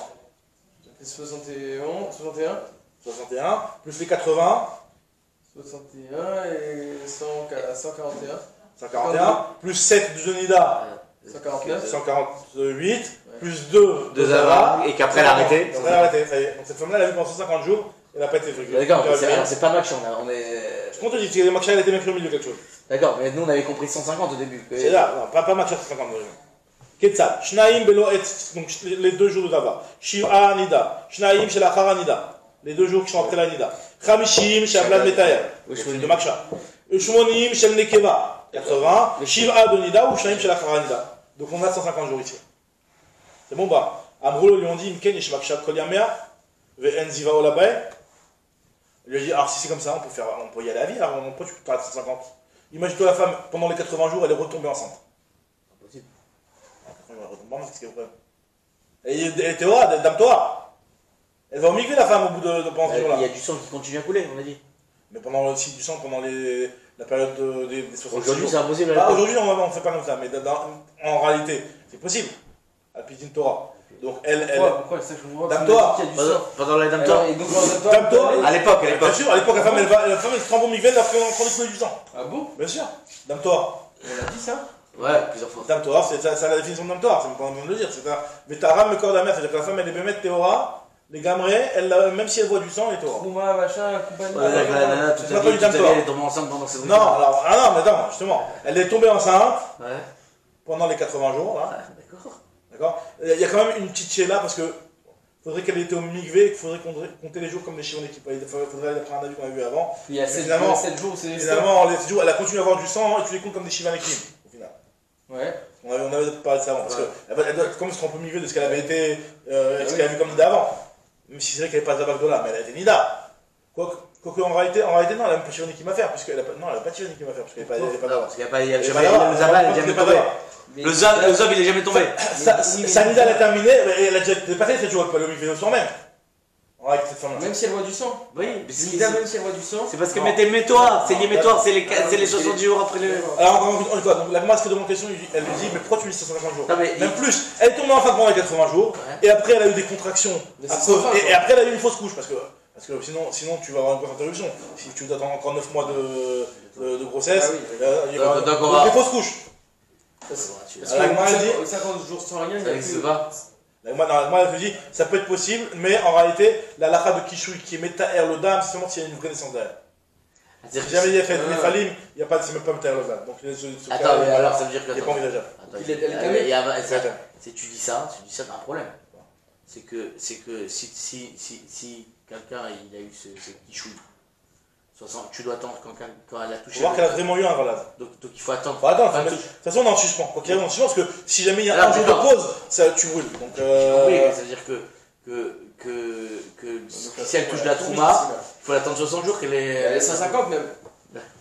61, 61, 61, plus les 80, 61 et 141, 141, plus 7 de Nida, 149. 148, plus 2 De Zara, et qu'après elle a arrêté. Elle a arrêté, ça y est. Donc cette femme-là, elle a vu pendant 150 jours, elle n'a pas été friquée. D'accord, c'est pas Makshi, on est. Je compte te dire, parce que Maksha, elle était même au milieu quelque chose. D'accord, mais nous on avait compris 150 au début. C'est là, non, pas Maksha 150 déjà. Ketzal, Shnaim Belo Et, donc les 2 jours de Zava. Shiv'a Nida, Shnaim Shelachara Nida, les 2 jours qui sont après la Nida. Chamishim Shablat Metaer, de Maksha. Shmonim Shel Nekeva, 80, Shiv'a de Nida ou Shnaim Shelachara Nida. Donc on a 150 jours ici. C'est bon, bah. Amroulo lui ont dit, Mken Yesh Maksha Kol Yamea, Ve'en Ziva Olabay. Il lui a dit, alors si c'est comme ça, on peut y aller à la vie, alors pourquoi tu peux t'arrêter 150? Imagine-toi la femme, pendant les 80 jours, elle est retombée enceinte. Impossible. Elle va retomber enceinte, qu'est-ce qu'il y a au problème? Elle était hors, dame-toi. Elle va au migrer la femme au bout de pendant ce jour-là. Il y a du sang qui continue à couler, on a dit. Mais pendant le cycle du sang, pendant la période des 60 jours. Aujourd'hui c'est impossible. Bah, aujourd'hui, on ne fait pas comme ça, mais en réalité, c'est possible. À Pidin Torah. Donc elle. Pourquoi ça, je comprends pas. Dame-toi. Il y a du sang. Pendant les Dame-toi. Et donc, dans Dame-toi. À l'époque, Bien sûr, à l'époque, la femme, elle se trempe au migvé, elle a fait en train de couler du sang. Ah bon? Bien sûr. Dame-toi. On a dit ça? Ouais, plusieurs fois. Dame-toi, c'est ça la définition de Dame-toi, c'est pas besoin de le dire. C'est un Vétaram, le corps de la mère, c'est-à-dire que la femme, elle est bémette Théora, les gamrés, même si elle voit du sang, elle est Théora. Trouma, machin, compagnie. Ouais, la nana, toute C'est sa pas vie, du Dame-toi. elle est tombée enceinte pendant ses Non, alors, ah non, mais attends, justement, elle est tombée enceinte Ouais, pendant les 80 jours, là. d'accord. D'accord. Il y a quand même une petite chéla parce que faudrait qu'elle ait été au migvé, qu'il faudrait compter les jours comme les chiffres qui il faudrait aller prendre un avis qu'on a vu avant. Il y a 7 Finalement, jours, c'est les Finalement, les 7 jours, elle a continué à avoir du sang et tu les comptes comme des chiffres au final. Ouais. On avait parlé de ça avant. Parce Ouais. qu'elle doit comme se tromper au migvé de ce qu'elle avait été, ce qu'elle a vu comme Nida avant. Même si c'est vrai qu'elle n'est pas Zabakdola, mais elle a été Nida. Quoique en réalité, non, elle n'a même pas Chivani qui m'a fait, puisqu'elle n'a pas, non, elle n'a pas Chivani qui m'a fait, parce qu'elle n'est pas Non, d'avant. parce qu'il n'y a pas. Il y a Elle est jamais. pas d'avant. Le Zaba, elle est jamais tombée. Le Zab, il est jamais tombé. Sa Nida, elle est terminée, elle a déjà dépassé 7 jours, elle peut aller au migvé le soir même. Avec cette femme-là. Même si elle voit du sang. Oui, mais c'est Nida, même si elle voit du sang. c'est parce que Non. mettez métoire, c'est Non. les métoires, c'est les 70 jours après le. Alors encore une fois, donc la maman se demande question, elle lui dit mais pourquoi tu lui dis 150 jours? Non, mais Même plus, elle est tombée enceinte pendant les 80 jours, Ouais. et après elle a eu des contractions, Mais à c'est cause- sans fin, et quoi. après elle a eu une fausse couche, parce que sinon tu vas avoir une grosse interruption. Si tu dois attendre encore 9 mois de grossesse, Ah oui. il y aura Donc, on va- des fausses couches. Parce Alors, que moi, elle dit- 50 jours sans rien, il y Ça a n'existe plus. pas. Moi elle me dit ça peut être possible, mais en réalité la lacha de Kishui qui est Metaher le dame, c'est seulement s'il y a une vraie naissance derrière. Si jamais il y a fait Ah. Néphalim, il n'y a pas, c'est même pas Metaher le dame. Donc Attends, mais alors ça veut dire que. il n'est pas envisageable. Attends, Il est- elle est calmée. il y a- ça- Attends. tu dis ça, t'as un problème. C'est que si quelqu'un il a eu ce kichou, tu dois attendre quand elle a Faut touché. voir qu'elle a vraiment eu un relâche. Donc il faut attendre. Faut attendre, Enfin, de toute façon on est en suspens. Quoi qu'il arrive, on est en suspens parce que si jamais il y a Alors, un jour de d'accord. pause, ça, tu brûles. Donc, Oui, mais ça veut dire que si elle touche la trouma, il faut l'attendre 60 jours qu'elle est. Elle est 150 même.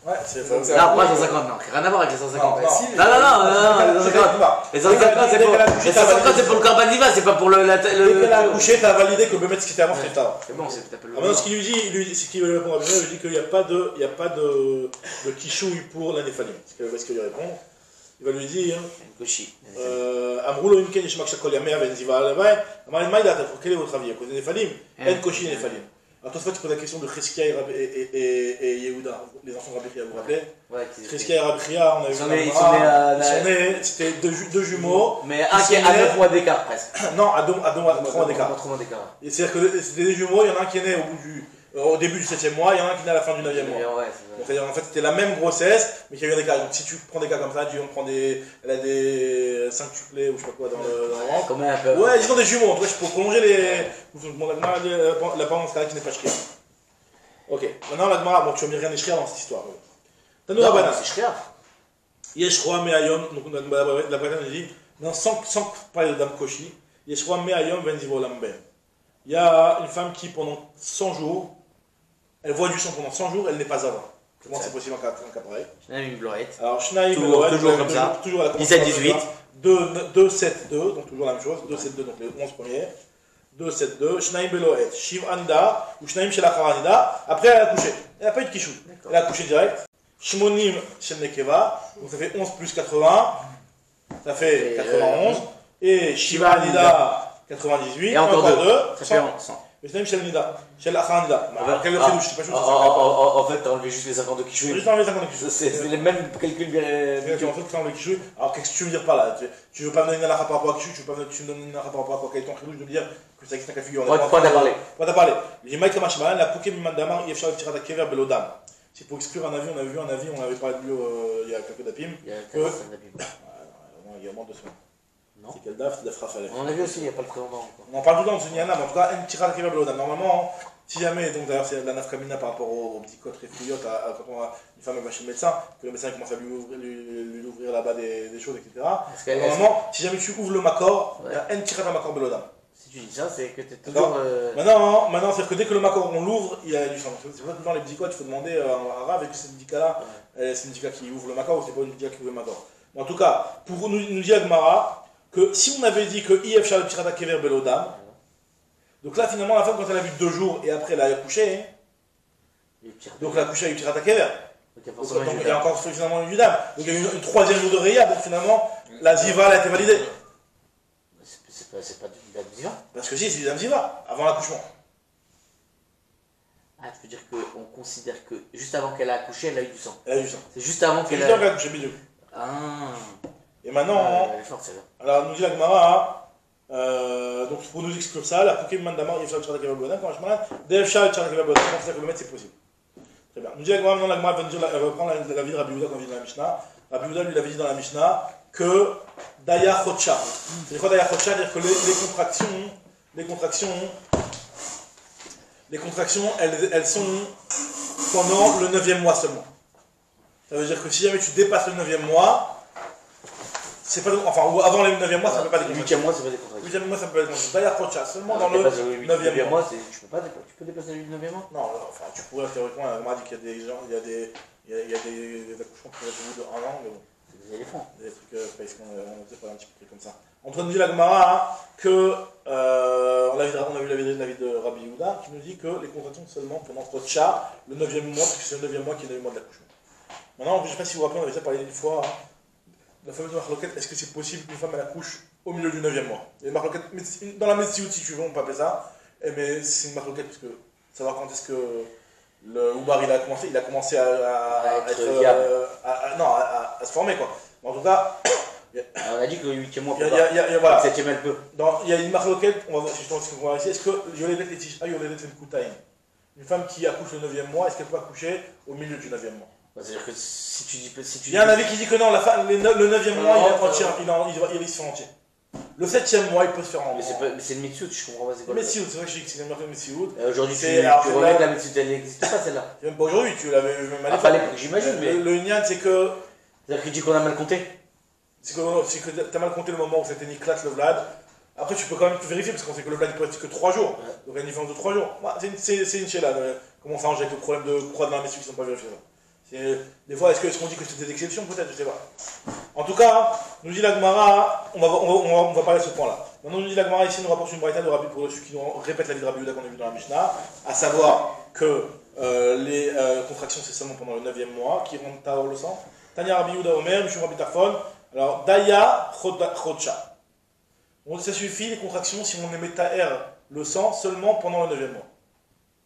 ouais, c'est Donc, ça. ça- Non, pas 150, non, rien à voir avec les 150. bah, si, Non, les 150. Les 150, c'est pour, les 150, c'est pour le Carbaniva, c'est pas pour le. Dès qu'elle a accouché, t'as validé que le bébé ce qui était avant, c'était tard. C'est bon, c'est peut-être le. Ah, maintenant, ce qu'il lui dit, c'est qu'il lui répond à Bébé, il lui dit qu'il n'y a pas de kichouille pour la néphalim. Ce qu'il lui répond, il va lui dire Koshi. Amroulo Imken Yishmak Shakol Yamea Benziva Alavai, Amal Maïda, quel est votre avis à cause des néphalim? En Koshi néphalim. Alors, toi, tu poses la question de Cheskia et Yehuda, les enfants de Rabbi Chia, vous vous rappelez? Ouais, Cheskia et Rabbi Chia, on a vu Ils sont dans nés- le ils sont nés à- Ils sont nés, c'était deux jumeaux. Mais un qui est à 9 mois d'écart presque. Non, à 3 mois d'écart. 3 mois d'écart. Et c'est-à-dire que c'était des jumeaux, il y en a un qui est né au début du 7e mois, il y en a un qui est né à la fin du 9e mois. Ouais, Donc, c'est-à-dire, en fait, c'était la même grossesse, mais qu'il y a eu des cas. Donc, si tu prends des cas comme ça, tu prends elle a des 5 tuplés ou je sais pas quoi dans le ventre. Combien un peu. Ouais, disons des jumeaux, en tout cas, pour prolonger l'apparence qui n'est pas shkia. Ok, maintenant la Gemara, bon, tu vas me dire rien des shkia dans cette histoire. Tanou Non, Rabbanan. c'est cher. Yeshroa Me'ayom, donc la Braïta nous dit, non, sans parler de Dame Koshi, Yeshroa Me'ayom Venzivo Lamben. Il y a une femme qui, pendant 100 jours, elle voit du sang pendant 100 jours, elle n'est pas avant. Comment c'est possible en cas pareil? Shnaim Bloet. Alors, Shnaim Toujours- Bloet, toujours comme ça. Toujours à la 17-18. 2, 7, 2, donc toujours la même chose. 2, 7, 2, donc les 11 premiers. 2, 7, 2. Shnaim Beloet. Shiv Anida ou Shnaim Shelachar Anida. Après, elle a accouché. Elle n'a pas eu de Kishou. Elle a accouché direct. Shmonim Shel Nekeva. Donc ça fait 11 plus 80. Ça fait 91. Et Shiva Anida 98. Et encore 2. Ça fait 100. 100. Mais Shnaim Shel Nida. Shel Achar Nida. Quel Ah. fait je sais pas chaud. En fait, t'as enlevé juste les 50 qui J'ai jouent. juste enlevé 50 Kishou. C'est les mêmes calculs. En fait, quand on le Kishou, alors qu'est-ce que tu veux dire par là? Tu veux pas me donner une halakha par rapport à Kishou, tu veux pas tu me donnes une halakha par rapport à quoi? Quel est ton chidouche de me dire que ça existe un cas de figure? Quoi t'as parlé? Quoi t'as parlé? Les Maïka Machimalan, la Pouké Mimandamar, Yefshar Tirada Kever Belodam. C'est pour exclure un avis, on a vu un avis, on avait parlé de lui il y a quelques dapim. Il y a 45 d'abîme. Il y a au moins 2 semaines. Non. C'est quel daf? Daf Raphaël. On en a vu aussi il n'y a pas très longtemps. On en parle tout le temps de Sunyana, mais en tout cas, un Tirada Kever Belodam. Normalement, si jamais, donc d'ailleurs, c'est la nafkamina par rapport aux petits cotes réfouillottes, quand une femme va chez le médecin, que le médecin commence à lui ouvrir là-bas des choses, etc. Normalement, si jamais tu ouvres le makor, il y a un Tirada Makor Belodam. Si tu dis ça, c'est que t'es toujours. Maintenant, c'est que dès que le makor on l'ouvre, il y a du sang. C'est pour ça que dans les bdikot, il faut demander à un rave, et que c'est une bdika-là, c'est une bdika qui ouvre le makor ou c'est pas une bdika qui ouvre le makor. Mais en tout cas, pour nous dire Gemara que si on avait dit que IF Charles Pirata Kever Belodam, donc là finalement la femme quand elle a vu 2 jours et après elle a accouché, donc elle a accouché avec Pirata Kever. Donc il y a encore finalement une dame. Donc il y a eu une 3e jour de Réa, donc finalement la Ziva elle a été validée. C'est pas du Ziva. Parce que si, c'est du dame Ziva, avant l'accouchement. Ah, tu veux dire qu'on considère que juste avant qu'elle a accouché, elle a eu du sang. Elle a eu ça. C'est juste avant C'est qu'elle juste avant a. qu'elle a accouché, bidou. Ah. Et maintenant, Elle est forte celle-là. alors nous dit la Gemara, donc pour nous exclure ça, la Pouké Mandamar, Yefshal Tchara Kever Belodam, quand je m'en Defshal Tchara Kever Belodam, on considère que le mettre c'est possible. Très bien. Nous dit la Gemara, maintenant la Gemara va reprendre la vie de Rabbi Yehuda qu'on vit dans la Mishnah. Rabbi Yehuda lui il avait dit dans la Mishnah que Daya Chocha. C'est quoi Daya Chocha? C'est-à-dire que les contractions, elles sont pendant le 9e mois seulement. Ça veut dire que si jamais tu dépasses le 9e mois, c'est pas enfin ou avant le 9e mois, ça ne peut pas Le décontracter. 8e mois, c'est pas des contractions. 8e mois, ça peut être contracté. D'ailleurs, Kocha, seulement dans le 9e mois. Tu peux dépasser le 9e mois? Non, enfin, tu pourrais théoriquement, on m'a dit qu'il y a des gens, il y a des accouchements qui peuvent être de 1 an, mais bon. C'est des éléphants. Des trucs, parce qu'on faisait pas un petit peu comme ça. On te dit la Gemara que, on a vu la vie de Rabbi Yehuda, qui nous dit que les contractions seulement pendant Kocha, le 9e mois, parce que c'est le 9e mois qui est le 9e mois de l'accouchement. Maintenant, je ne sais pas si vous vous rappelez, on avait déjà parlé une fois. La fameuse marloquette, est-ce que c'est possible qu'une femme elle accouche au milieu du 9e mois? Il y a une marloquette, dans la médecine, si tu veux, on peut appeler ça, mais c'est une marloquette parce que savoir quand est-ce que le Oubar il a commencé à être viable. à se former quoi. En tout cas, On a dit que le 8e mois, il peut y a, pas. y a- y a- voilà. Le 7e, elle peut. Il y a une marloquette, on va voir si je pense qu'on va voir ici, est-ce que Yoledet et Tisha, Yoledet et Koutaïm, une femme qui accouche le 9e mois, est-ce qu'elle peut accoucher au milieu du 9e mois? C'est-à-dire que si tu dis. Il y a un avis qui dit que non, le 9e mois, il se fait entier. Le 7e mois, il peut se faire en Mais c'est le Mitsout, je comprends pas. C'est quoi le Messioud, c'est vrai que je dis que c'est une marque de Messioud. Aujourd'hui, tu C'est- alors, remets là- que la Mitsout, elle n'existe pas celle-là. C'est même pas aujourd'hui, tu l'avais même à Ah, l'époque. pas à l'époque, j'imagine, mais. Le Nyan, c'est que C'est-à-dire qu'il dit qu'on a mal compté. t'as mal compté le moment où c'était Niklat le Vlad. Après, tu peux quand même vérifier parce qu'on sait que le Vlad il peut rester que 3 jours. Donc il y a une différence de 3 jours. Ouais, c'est une chéla. Comment ça arrange avec le problème de croix de la Messioud qui ne sont pas vérifiés. Des fois, est-ce qu'on dit que c'était des exceptions? Peut-être, je sais pas. En tout cas, nous dit la Gemara, on va parler de ce point-là. Maintenant, nous dit la Gemara ici, nous rapporte une braïta de Rabbi pour ceux qui nous répètent la vie de Rabbi Yehuda qu'on a vu dans la Mishnah, à savoir que les contractions c'est seulement pendant le 9e mois qui rendent Taor le sang. Tanya Rabbi Yehuda Omer, Mishum Rabbi Tarfon. Alors, Daya Chodcha. Donc, ça suffit les contractions si on émet Taer le sang seulement pendant le 9e mois.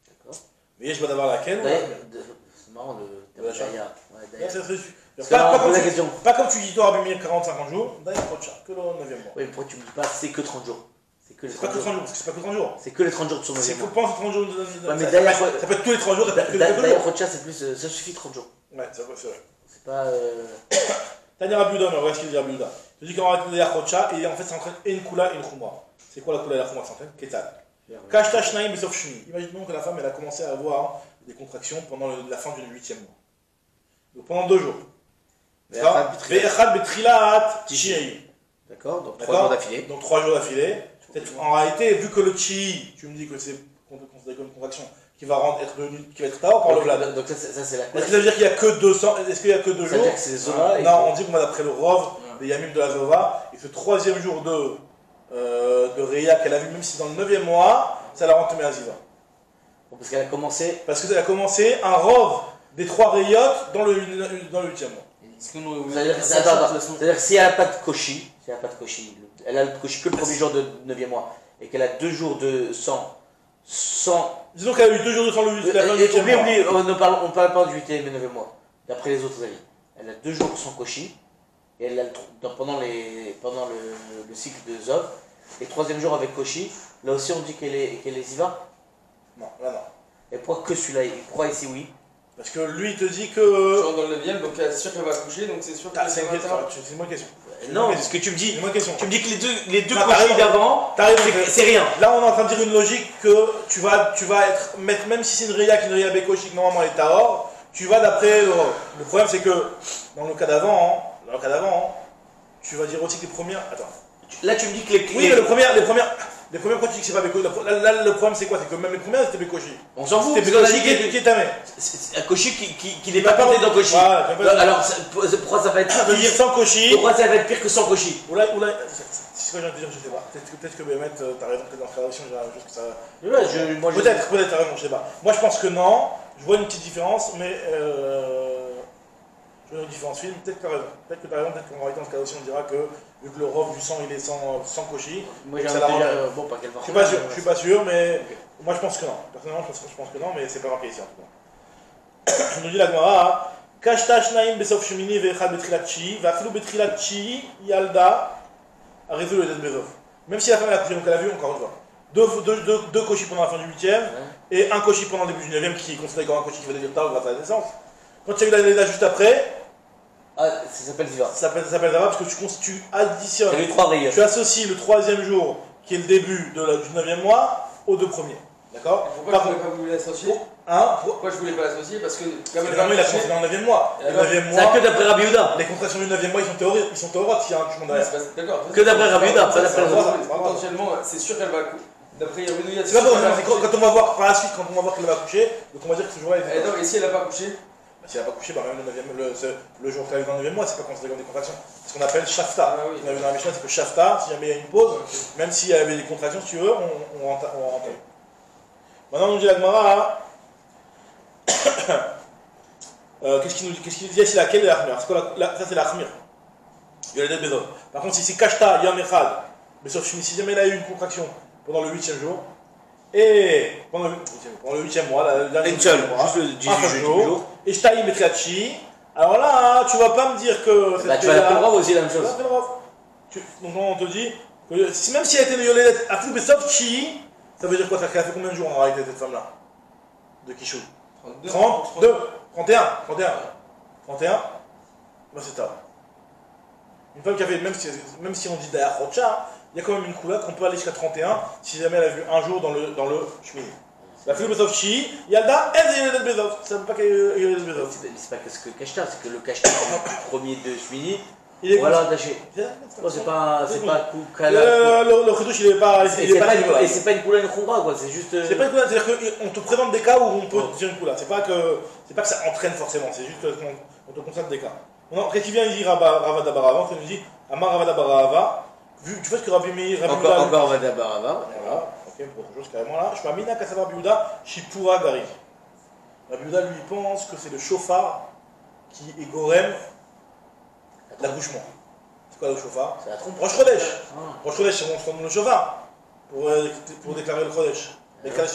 D'accord. Mais je vais d'abord laquelle. C'est marrant le terme D'achat. Daya. Ouais, Daya. Pas, que là, on comme pose la tu, question. pas comme tu dis toi, Rabbi Meir, 40-50 jours, Daya Chodcha, que le 9e mois. Oui, mais pourquoi tu me dis pas c'est que 30 jours? C'est que les C'est pas 30 que 30 jours. jours, parce que c'est pas que 30 jours. C'est que les 30 jours de son C'est 9e faut mois. penser 30 jours Ouais, mais ça, Daya ça peut être tous les 30 jours, ça peut être que les 4 Daya jours. Rocha, c'est plus. Ça suffit 30 jours. Ouais, ça va, c'est vrai. C'est pas. Tanya Rabbi Yehuda, mais regarde ce qu'il dit Rabbi Yehuda. Il dit qu'en réalité, Daya Chodcha, et en fait, ça entraîne une Kula et une Khumra. C'est quoi la Kula et la Khumra? Ça entraîne Ketal. Kashta Shnaim Besof Shni. Imaginons que la femme, elle a commencé à avoir des contractions pendant la fin du 8e mois. Donc pendant 2 jours. Ve'echad betrilat. Ve'echad betrilat Tishei. D'accord, donc 3 D'accord. jours d'affilée. Donc 3 jours d'affilée. En réalité, vu que le chi, tu me dis que c'est considéré comme une contraction, qui va être Tahor par le Vlad. Donc ça c'est la Est-ce que ça veut dire qu'il n'y a que 200, est-ce qu'il y a que 2 jours? Ça veut dire que c'est Zola. Non, on dit qu'on va d'après le Rov, les Yamim de la Zova, et ce 3e jour de Réa qu'elle a vu, même si c'est dans le 9e mois, ça la rend Tomé Aziva. Parce qu'elle a commencé. Parce qu'elle a commencé un Rov des 3 Réyot dans le 8e mois. C'est-à-dire que si elle n'a pas de Koshi, elle a le Koshi que le premier jour de 9e mois, et qu'elle a 2 jours de sans. Disons qu'elle a eu 2 jours de sang le 8e mois. Oublie, on ne parle pas du 8e et 9e mois, d'après les autres avis. Elle a 2 jours sans Koshi, et elle a pendant le cycle de Zov, et 3e jour avec Koshi, là aussi on dit qu'elle est Ziva. Non, là non. Et pourquoi que celui-là, pourquoi ici oui? Parce que lui il te dit Tu que. rentres dans le 9ème, donc c'est sûr qu'elle va accoucher, donc c'est sûr que C'est une question. Non, parce que tu me dis. C'est une question. Tu me dis que les deux Non, Koshi d'avant, c'est rien. Là, on est en train de dire une logique que tu vas être, même si c'est une Réa qui est une Réa Bekoshi, normalement elle est Tahor, tu vas d'après le Rov. Le problème, c'est que dans le cas d'avant, tu vas dire aussi que les premières. Attends. Là, tu me dis que les. Oui, mais les premières fois, tu dis que c'est pas Bekoshi. Là, le problème, c'est quoi? C'est que même les premières, c'était Bekoshi. On s'en fout. C'était parce qu'on a Bekoshi dit qui est tamé. c'est un Koshi qui n'est pas compté dans Koshi. Voilà, Alors, pourquoi ça va être ça veut dire sans Koshi. Pourquoi ça va être pire que sans Koshi? Oula, c'est quoi j'ai envie de dire, je sais pas. Peut-être que Bémet, t'as raison, peut-être dans la création, j'ai juste que ça. Peut-être, t'as raison, je sais pas. Moi, je pense que non. Je vois une petite différence, mais je vois une différence fine. Peut-être que t'as raison. Peut-être qu'en réalité, dans ce cas aussi, on dira que vu que le Rov du sang il est sans Koshi. Moi, j'ai envie de dire, bon, pas quelle Je suis pas sûr, mais moi je pense que non. Personnellement, je pense que non, mais c'est pas marqué ici en tout cas. On nous dit la Gemara, Kashta shnaim besof shemini ve'echad betrilat tshi, ve'afilu betrilat tshi yalda arezul edet bezov. Même si la femme elle a couché, donc elle a vu encore une fois. Deux Koshi pendant la fin du 8e et un Koshi pendant le début du 9e qui est considéré comme un Koshi qui va devenir tard grâce à la naissance. Quand tu as eu la Léda juste après, Ah, ça s'appelle Ziva. ça s'appelle Zava parce que tu additionnes. Il y a eu 3 rayons. Tu associes le 3e jour qui est le début du 9e mois aux 2 premiers. D'accord? Pourquoi je voulais pas vous l'associer? Pourquoi je voulais pas l'associer? Parce que comme elle Vraiment, va il a accoucher. commencé dans le 9e mois. Le 9e C'est mois, que d'après Rabbi Yehuda. les contractions du 9e mois, ils sont théoriques s'il y a un jugement derrière. D'accord. Que d'après Rabbi Yehuda, pas d'après Potentiellement, c'est sûr qu'elle va accoucher. D'après Rabbi Yehuda, C'est pas quand on va voir par la suite, quand on va voir qu'elle va accoucher, donc on va dire que ce jour-là, Et si elle n'a pas accouché? si elle n'a pas couché, bah même le jour qu'elle est dans le 9e mois, c'est pas considéré comme des contractions. C'est ce qu'on appelle Shafta. Ah oui. On a vu dans la Mishnah, c'est que Shafta, si jamais il y a une pause, même s'il y avait des contractions, si tu veux, on rentre. Maintenant, on nous dit la Gemara. Qu'est-ce qu'il nous dit ici? Laquelle est la Khmir? Ça, c'est la Khmir. Il y a les Bezov. Par contre, si c'est Kashta, Yam Echad, mais sauf si jamais elle a eu une contraction pendant le 8e jour, et pendant le 8e mois, la dernière Une seule, mois, juste le 18 jour, et Shtaïm et Triachi, alors là, tu vas pas me dire que. Bah, tu vas l'appeler Rav aussi la même chose. Donc on te dit que même si elle a été Yoledet à Flou Besov Chi, ça veut dire quoi? Ça a fait combien de jours en réalité cette femme-là? De Kishou? 32, 31. Bah c'est tard. Une femme qui avait, même si on dit Daya Rocha, il y a quand même une couleur qu'on peut aller jusqu'à 31 si jamais elle a vu un jour dans le chemin. La Flou Besov Chi, Yalda, elle Yoledet Bezov. Ça veut pas qu'elle est Yoledet Bezov. C'est pas que ce que Kashta, c'est que le Kashta premier de Shmini, Il est voilà, attaché. C'est pas Koukala. Le Khidouche, il est pas. Et c'est pas une Koula, une Khumra, quoi, c'est juste. C'est pas une coulade, c'est-à-dire qu'on te présente des cas où on peut dire une coulade. C'est pas que ça entraîne forcément, c'est juste qu'on te constate des cas. Non, qu'est-ce qui vient ici Ravada Barava? On nous dit Amar Ravada Barava. Vu tu vois ce que Rabbi Meir. Encore Vada Barava. Voilà, ok, pour autre chose carrément là. Je suis Amina Kassava Biouda, Shipura Gari. Rabbi Yehuda lui pense que c'est le chauffard qui est Gorem l'accouchement. C'est quoi le chauffard? C'est la trompe. Rosh Chodesh. Rosh Chodesh, c'est on se donne le chauffard pour déclarer le Chodesh. C'est-à-dire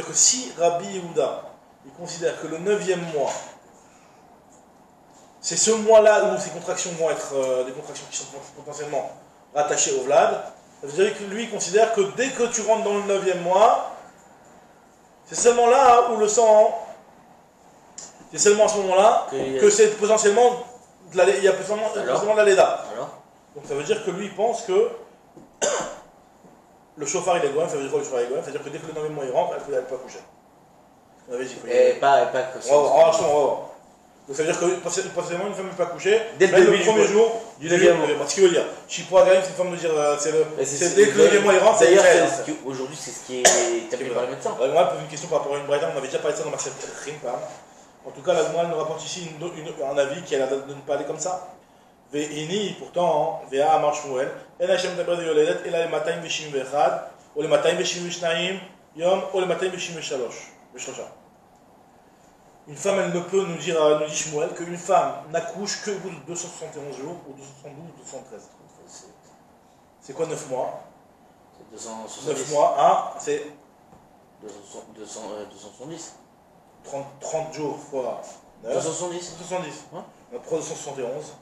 que si Rabbi Yehuda il considère que le 9e mois, c'est ce mois-là où ces contractions vont être des contractions qui sont potentiellement rattachées au Vlad, ça veut dire que lui il considère que dès que tu rentres dans le 9e mois, c'est seulement là où le sang. C'est seulement à ce moment-là que c'est potentiellement. Il y a potentiellement de la Léda. Donc ça veut dire que lui il pense que le chauffard il est goïm, ça veut dire quoi le chauffard il est goïm? Ça veut dire que dès que le 9e mois il rentre, elle peut accoucher. On avait dit Et pas que ça. On va voir. Donc ça veut dire que potentiellement une femme n'est pas couchée, Dès le même début le du premier mois. jour du Du 9e mois. Ce qu'il veut dire. Shipua Gaim, c'est une forme de dire, c'est dès que le 9e mois il rentre, c'est D'ailleurs, Israël. aujourd'hui, c'est ce qui est établi par le médecin. La Gemara pose une question par rapport à une braïda, on avait déjà parlé de ça dans Marcel Rimpa. En tout cas, la Gemara nous rapporte ici un avis qui a l'air de ne pas aller comme ça. Ve'ini, pourtant, Ve'a Amar Shmuel, En Hashem Daber de Yoledet, Ela le Matayim Veshim Vechad, ou le Matayim Veshim Veshnaim, Yom, ou le Matayim Veshim Veshalosh. Une femme, elle ne peut, nous dit Shmuel, qu'une femme n'accouche qu'au bout de 271 jours, ou 272 ou 213. C'est quoi 9 mois? C'est 270. 9 mois, 1, c'est 270. 30 jours fois 9. 270. 270. Ouais. On prend 271.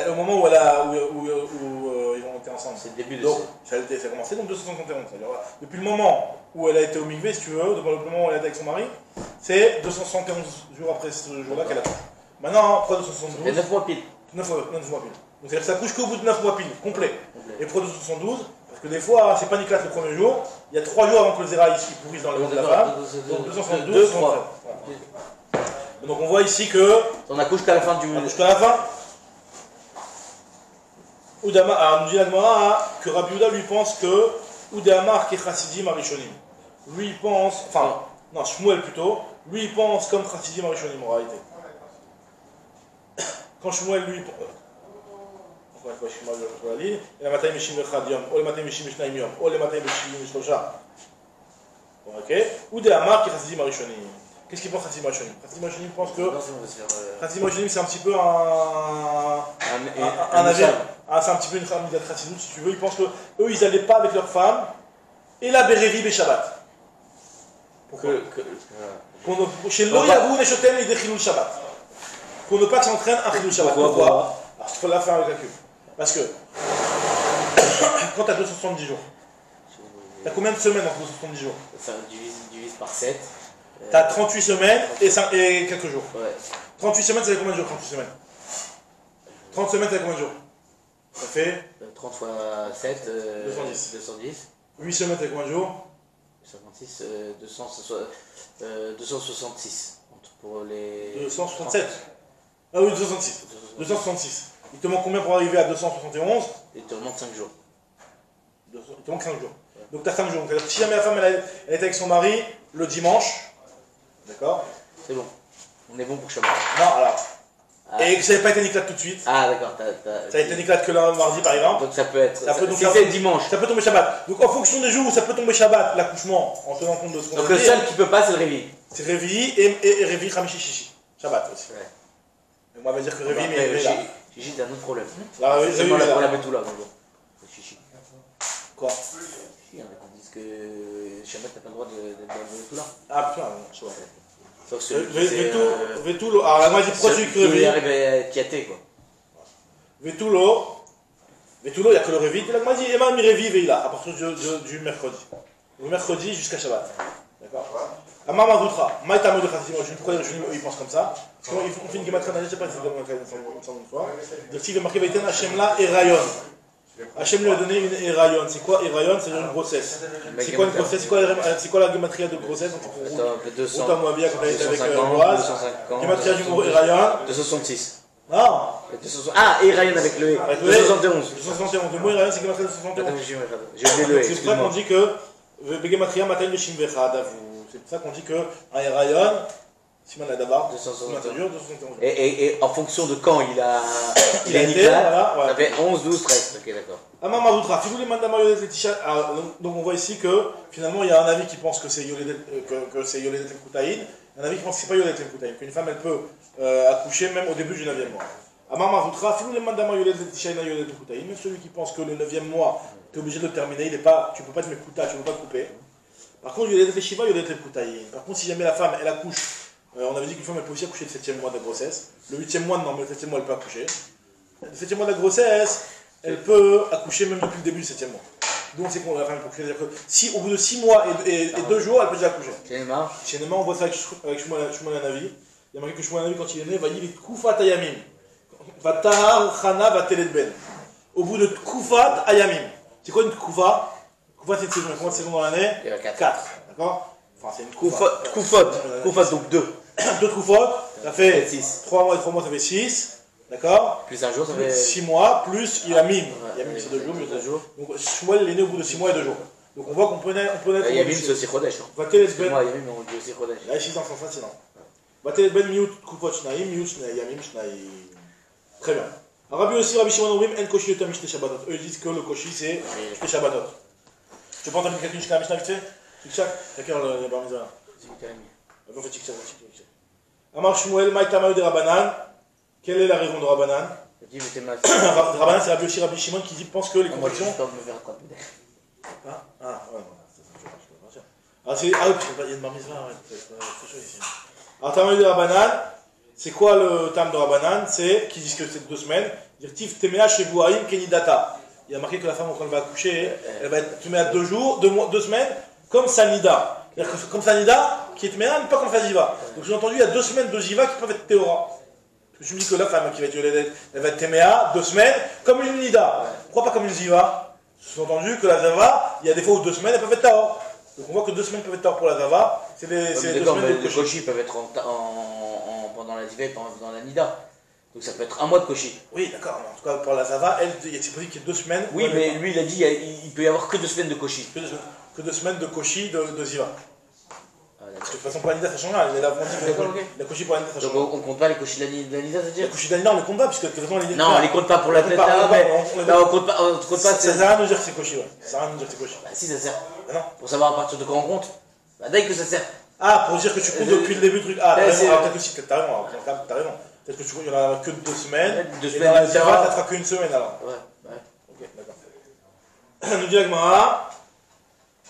Au moment où ils vont monter ensemble. C'est le début de Donc, ça a commencé donc 271. C'est-à-dire, voilà, depuis le moment où elle a été au mikvé, si tu veux, depuis le moment où elle a été avec son mari, c'est 271 jours après ce jour-là qu'elle accouche. Maintenant, prend 272. Et 9 mois pile. 9 mois pile. Donc, c'est-à-dire que ça couche qu'au bout de 9 mois pile, complet. Et prend 272, parce que des fois, c'est pas Nicolas le premier jour, il y a 3 jours avant que le zéra il pourrisse dans le ventre de la femme. Donc 272, 2, 3. 3. Donc on voit ici que. On accouche qu'à la fin du. Jusqu'à la fin. Oudama, alors nous dit l'Agmara que Rabbi Yehuda lui pense que Oudamar qui est Chassidim Arishonim. Lui il pense, enfin, non, Shmuel plutôt, lui il pense comme Chassidim Arishonim en réalité. Quand Shmuel lui. Encore une fois, Shmuel je la ligne. Et la matin Meshim Echad Yom, ou le matin Meshim Eshnaim Yom, ou le matin Meshim Eshlosha. Ok. Oudamar qui est Chassidim Arishonim. Qu'est-ce qu'il pense Chassidim Arishonim? Chassidim Arishonim pense que. Chassidim Arishonim c'est un petit peu un avis. Ah, c'est un petit peu une famille d'attraction, si tu veux. Ils pensent que eux, ils n'allaient pas avec leurs femmes et la Bérévi et Shabbat. Pourquoi? Chez l'Oyabou, Neshotem et Dechilou Shabbat. Pour ne pas que ça entraîne un Chilou Shabbat. Pourquoi? Parce qu'il faut la faire avec la queue. Parce que quand tu as 270 jours, tu as combien de semaines en 270 jours? Ça divise par 7. Tu as 38 semaines et quelques jours. Ouais. 38 semaines, ça fait combien de jours? 38 semaines. 30 semaines, ça fait combien de jours? Ça fait 30 fois 7, 210. 210. 8 semaines, ça fait combien de jours? 56, 266. Pour les. 267. Ah oui, 266. 266. Il te manque combien pour arriver à 271? Il te remonte 5 jours. Il te manque 5 jours. Donc tu as 5 jours. Donc, si jamais la femme elle est avec son mari le dimanche, d'accord? C'est bon. On est bon pour Shabbat. Non, alors. Ah. Et que ça n'avait pas été nicolas tout de suite. Ah d'accord. Ça a été nicolas que le mardi par exemple. Donc ça peut être. Donc, si c'est dimanche. Ça peut tomber Shabbat. Donc en fonction des jours où ça peut tomber Shabbat, l'accouchement, en tenant compte de ce qu'on Donc a le dit, seul qui peut pas, c'est le réveil. c'est Révi et Révi Khamishi Shishi. Shabbat aussi. Ouais. Et moi, on va dire que Révi, mais Après, il est là. Chichi, t'as un autre problème. Là, Révi, C'est moi il est la là. problème et tout là. Bonjour. Chichi. Quoi? Chichi, il y en a qui disent que Shabbat, t'as pas le droit d'être dans le tout là. Ah putain, je vois. Sauf celui qui c'est. Vetulo. Alors là, moi, j'ai pourquoi tu dis que Il Révi? arrive à tiater quoi. Vetulo, il n'y a que le Révi. Il m'a dit, Emma mi Révi Veila, à partir du mercredi. Le mercredi jusqu'à Shabbat. D'accord? Amar Madoutra, Maïta Modou Khatim, je ne sais pas pourquoi ils pensent comme ça. Parce qu'on fait une guématria, je ne sais pas si c'est comme une fois. Donc s'il est marqué Vaïten Hachem là, Erayon. Hachem lui a donné une Erayon. C'est quoi Erayon? C'est-à-dire une grossesse. C'est quoi une grossesse? C'est quoi la guématria de grossesse? Attends, 200. Autant Moabia quand elle était avec 250, Boaz. 250. Guématria du mot Erayon. 266. Non. Ah, et Ryan avec le E. Avec le 271. 271. Le mot Erayon, c'est guématria de Attends, 271. j'ai oublié le E, C'est pour ça qu'on excuse-moi. dit que Begematria Mataï Beshim Vechad Avou. C'est pour ça qu'on dit qu'un Erayon, Siman la Dabar, 271. 271. Et en fonction de quand il a été, Nicolas, voilà, ouais. ça fait 11, 12, 13. Ok, d'accord. Amar Maroutra, Figou les Mandama Yolet Letisha. Donc on voit ici que finalement il y a un avis qui pense que c'est Yolet Koutaïn, un avis qui pense que c'est pas Yolet Koutaïn, qu'une femme elle peut accoucher même au début du 9e mois. Amar Maroutra, Figou les Mandama Yolet Letisha Yolet Koutaïn, même celui qui pense que le 9e mois, tu es obligé de le terminer, tu peux pas te mettre Kouta, tu peux pas te couper. Par contre, Yolet Leshiva, Yolet Koutaïn. Par contre, si jamais la femme elle accouche, on avait dit qu'une femme elle peut aussi accoucher le 7e mois de la grossesse. Le 8e mois, non, mais le 7e mois elle peut accoucher. Le 7e mois de la grossesse, elle peut accoucher même depuis le début du 7e mois. Donc c'est qu'on la femme peut accoucher. C'est-à-dire que si au bout de 6 mois et 2 jours, elle peut déjà accoucher. Chez Nema, on voit ça avec Shmuel Hanavi. Il y a marqué que Shmuel Hanavi, quand il est né, va y Koufat Ayamim. Va Tahar Chana va Telet Ben. Au bout de Koufat Ayamim. C'est quoi une Koufa? Koufa, c'est une saison. Combien de saisons dans l'année? 4. D'accord? Enfin, c'est une Koufa. Koufot, donc 2. 2 Troufot, ça fait 6. 3 mois et 3 mois, ça fait 6. D'accord? Plus un jour, ça fait. 6 mois, plus Yamim. Ouais, Yamim, c'est 2 jours. plus 2 jours. Donc, Shmuel, il est né au bout de 6 mois et 2 jours. Donc, on voit qu'on peut naître. Yamim, c'est aussi Chodesh. Excuse-moi, Yamim, on dit aussi Chodesh. Là, 6 ans, c'est facile. Batelet ben miut Troufot Shnaim, miut Yamim Shnaim. Très bien. Rabbi aussi, Rabbi Shimon Orim, en Koshi Yotam Mishte Shabbatot. Eux, ils disent que le Koshi, c'est Mishte Shabbatot. Tu peux entendre quelqu'un qui a Mishnah vite fait? Tic-tac. T'as quelle heure le bar mitzvah? On fait tic-tac, tic-tac. Amar Shmuel, Maïtamaï de Rabbanan. Quelle est la raison de Rabbanan? Rabbanan, c'est Rabbi Shimon qui pense que les convictions. Moi, je peux me faire attraper. Ah, ouais, non. Ah, c'est. Ah, oui, il y a une bar mitzvah, ouais. C'est chaud ici. Alors, Tamaï de Rabbanan, c'est quoi le tam de Rabbanan? C'est qui disent que c'est 2 semaines. Dire Tif Temea chez Bouhaïm Kenidata. Il y a marqué que la femme, quand elle va accoucher, elle va être Temea 2 jours, 2 semaines, comme Sanida. C'est-à-dire que comme Sanida, qui est Temea, mais pas comme Faziva. Donc j'ai entendu, il y a 2 semaines de Ziva qui peuvent être Théora. Parce que je me dis que la femme qui va être Yoledet, elle va être Temea 2 semaines, comme une Nida. Pourquoi pas comme une Ziva? J'ai entendu que la Zava, il y a des fois où 2 semaines, elles peuvent être Tahor. Donc on voit que 2 semaines peuvent être Tahor pour la Zava. C'est les 2 semaines de Les Koshi peuvent être pendant la Ziva et pendant la Nida. Donc ça peut être un mois de Koshi. Oui, d'accord. En tout cas, pour la Zava, elle, c'est possible qu'il y ait 2 semaines. Oui, mais lui, il a dit il peut y avoir que 2 semaines de Koshi. Que 2 semaines de Koshi de Ziva. Ah, Parce que de toute façon, pour la Nida, ça change rien. Elle a vendu ok. la Koshi pour la Nida, ça change Donc rien. on compte pas les Koshi de la Nida, c'est-à-dire La Koshi d'Anida, on les compte pas, puisque de toute façon, les Non, on les compte pas pour la tête là, mais. Non, on compte pas. Ça sert à rien de nous dire que c'est Koshi, ouais. Ça sert à rien de nous dire que c'est Koshi. Bah si, ça sert. Ah non. Pour savoir à partir de quand on compte. Bah dès que ça sert. Ah, pour dire que tu comptes depuis le début du truc. Ah, t'as Ouais, raison. c'est- Ah, peut-être que si, t'as raison. Alors, t'as raison. Peut-être que tu comptes, il y en a que 2 semaines. 2 Et semaines dans la de Ziva, Ziva. ça fera qu'une semaine alors. Ouais. Ok, d'accord. Nous dit la Gemara.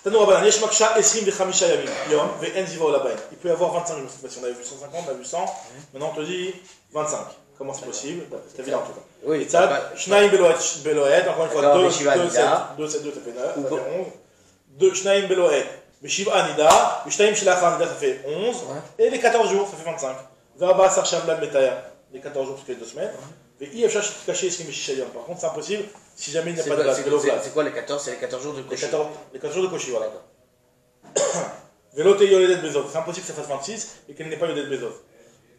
Tanou Rabbanan, Yesh Maksha Esrim Vechamisha Yamim, Yom, Ve'en Ziva Olabain. Il peut y avoir 25 jours cette fois-ci. On avait vu 150, on a vu 100. Maintenant on te dit 25. Comment c'est possible? C'est évident en tout cas. Oui, Et ça, Shnaim Beloed, encore une fois, D'accord, 2, Meshiva 7, Nida. 2, 7, 2, ça fait 9, ça fait 11. 2, Shnaim Beloed, Meshiva Nida, Shnaim Shilachar Nida, ça fait 11. Et les 14 jours, ça fait 25. Verba Sarcham Blad Metaya, les 14 jours, parce qu'il y a 2 semaines. Et IFH caché Esrim Meshicha Yom. Par contre, c'est impossible si jamais il n'y a pas de Vlad. C'est quoi les 14? C'est les 14 jours de Les Koshi. 14 jours de Koshi, voilà. Véloté Yoledet Bezov. C'est impossible que ça fasse 26 et qu'elle n'ait pas Yoledet Bezov.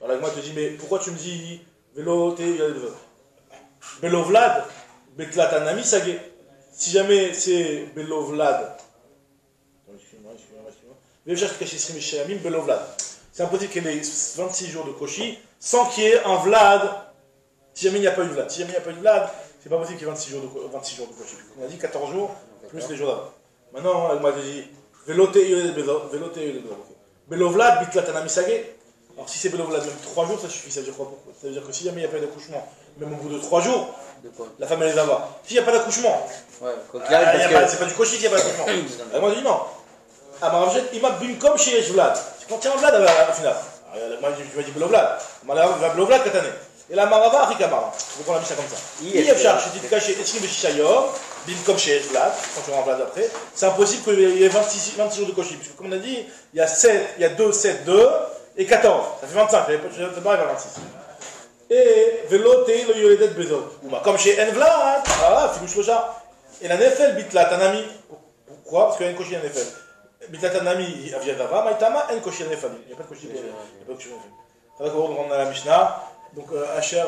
Alors moi, te dis, mais pourquoi tu me dis Véloté Yoledet Bezov? Belovlad, Betlatanami Sagé. Si jamais c'est Belovlad, c'est impossible qu'elle ait 26 jours de Koshi sans qu'il y ait un Vlad. Si jamais il n'y a pas eu Vlad. Si jamais il n'y a pas eu Vlad, c'est pas possible qu'il y ait 26 jours de Koshi. On a dit 14 jours plus les jours d'avant. Maintenant, elle m'a dit Veloté Yoledet Bezov. Belovlad, Bitlatanami Sagé. Alors si c'est Belovlad, même 3 jours, ça suffit. Ça veut dire quoi? Ça veut dire que si jamais il n'y a pas d'accouchement, même au bout de 3 jours, De quoi? la femme elle les avoir. S'il n'y a pas d'accouchement, Ouais, quoi qu'il arrive, parce c'est pas du Koshi qu'il n'y a pas d'accouchement. Elle m'a dit non. Amaravjet, il m'a bimkom chez Vlad. C'est quand il y a un Vlad au final. Moi je lui ai dit Belovlad. Il va Belovlad cette année. Et la Marava, Rikamara. Donc on a mis ça comme ça. IFR, je dis caché, Esrim Beshishayom, bimkom chez Vlad, quand tu auras un Vlad après. C'est impossible qu'il y ait 26 jours de Koshi. Puisque comme on a dit, il y a 2, 7, 2 et 14. Ça fait 25. Ça pas arriver à 26. Et Veloté le Yoledet Bezov. Comme chez Envlad, voilà, Filouch Loja. Et la Nefel Bitla Tanami. Pourquoi? Parce qu'il y a une Koshi en Nefel. Bitla Tanami, Aviadava, Maïtama, en Koshi en Nefel. Il n'y a pas de Koshi. Il n'y a pas de Koshi en Nefel. Ça va qu'on rentre dans la Mishnah. Donc, Asher.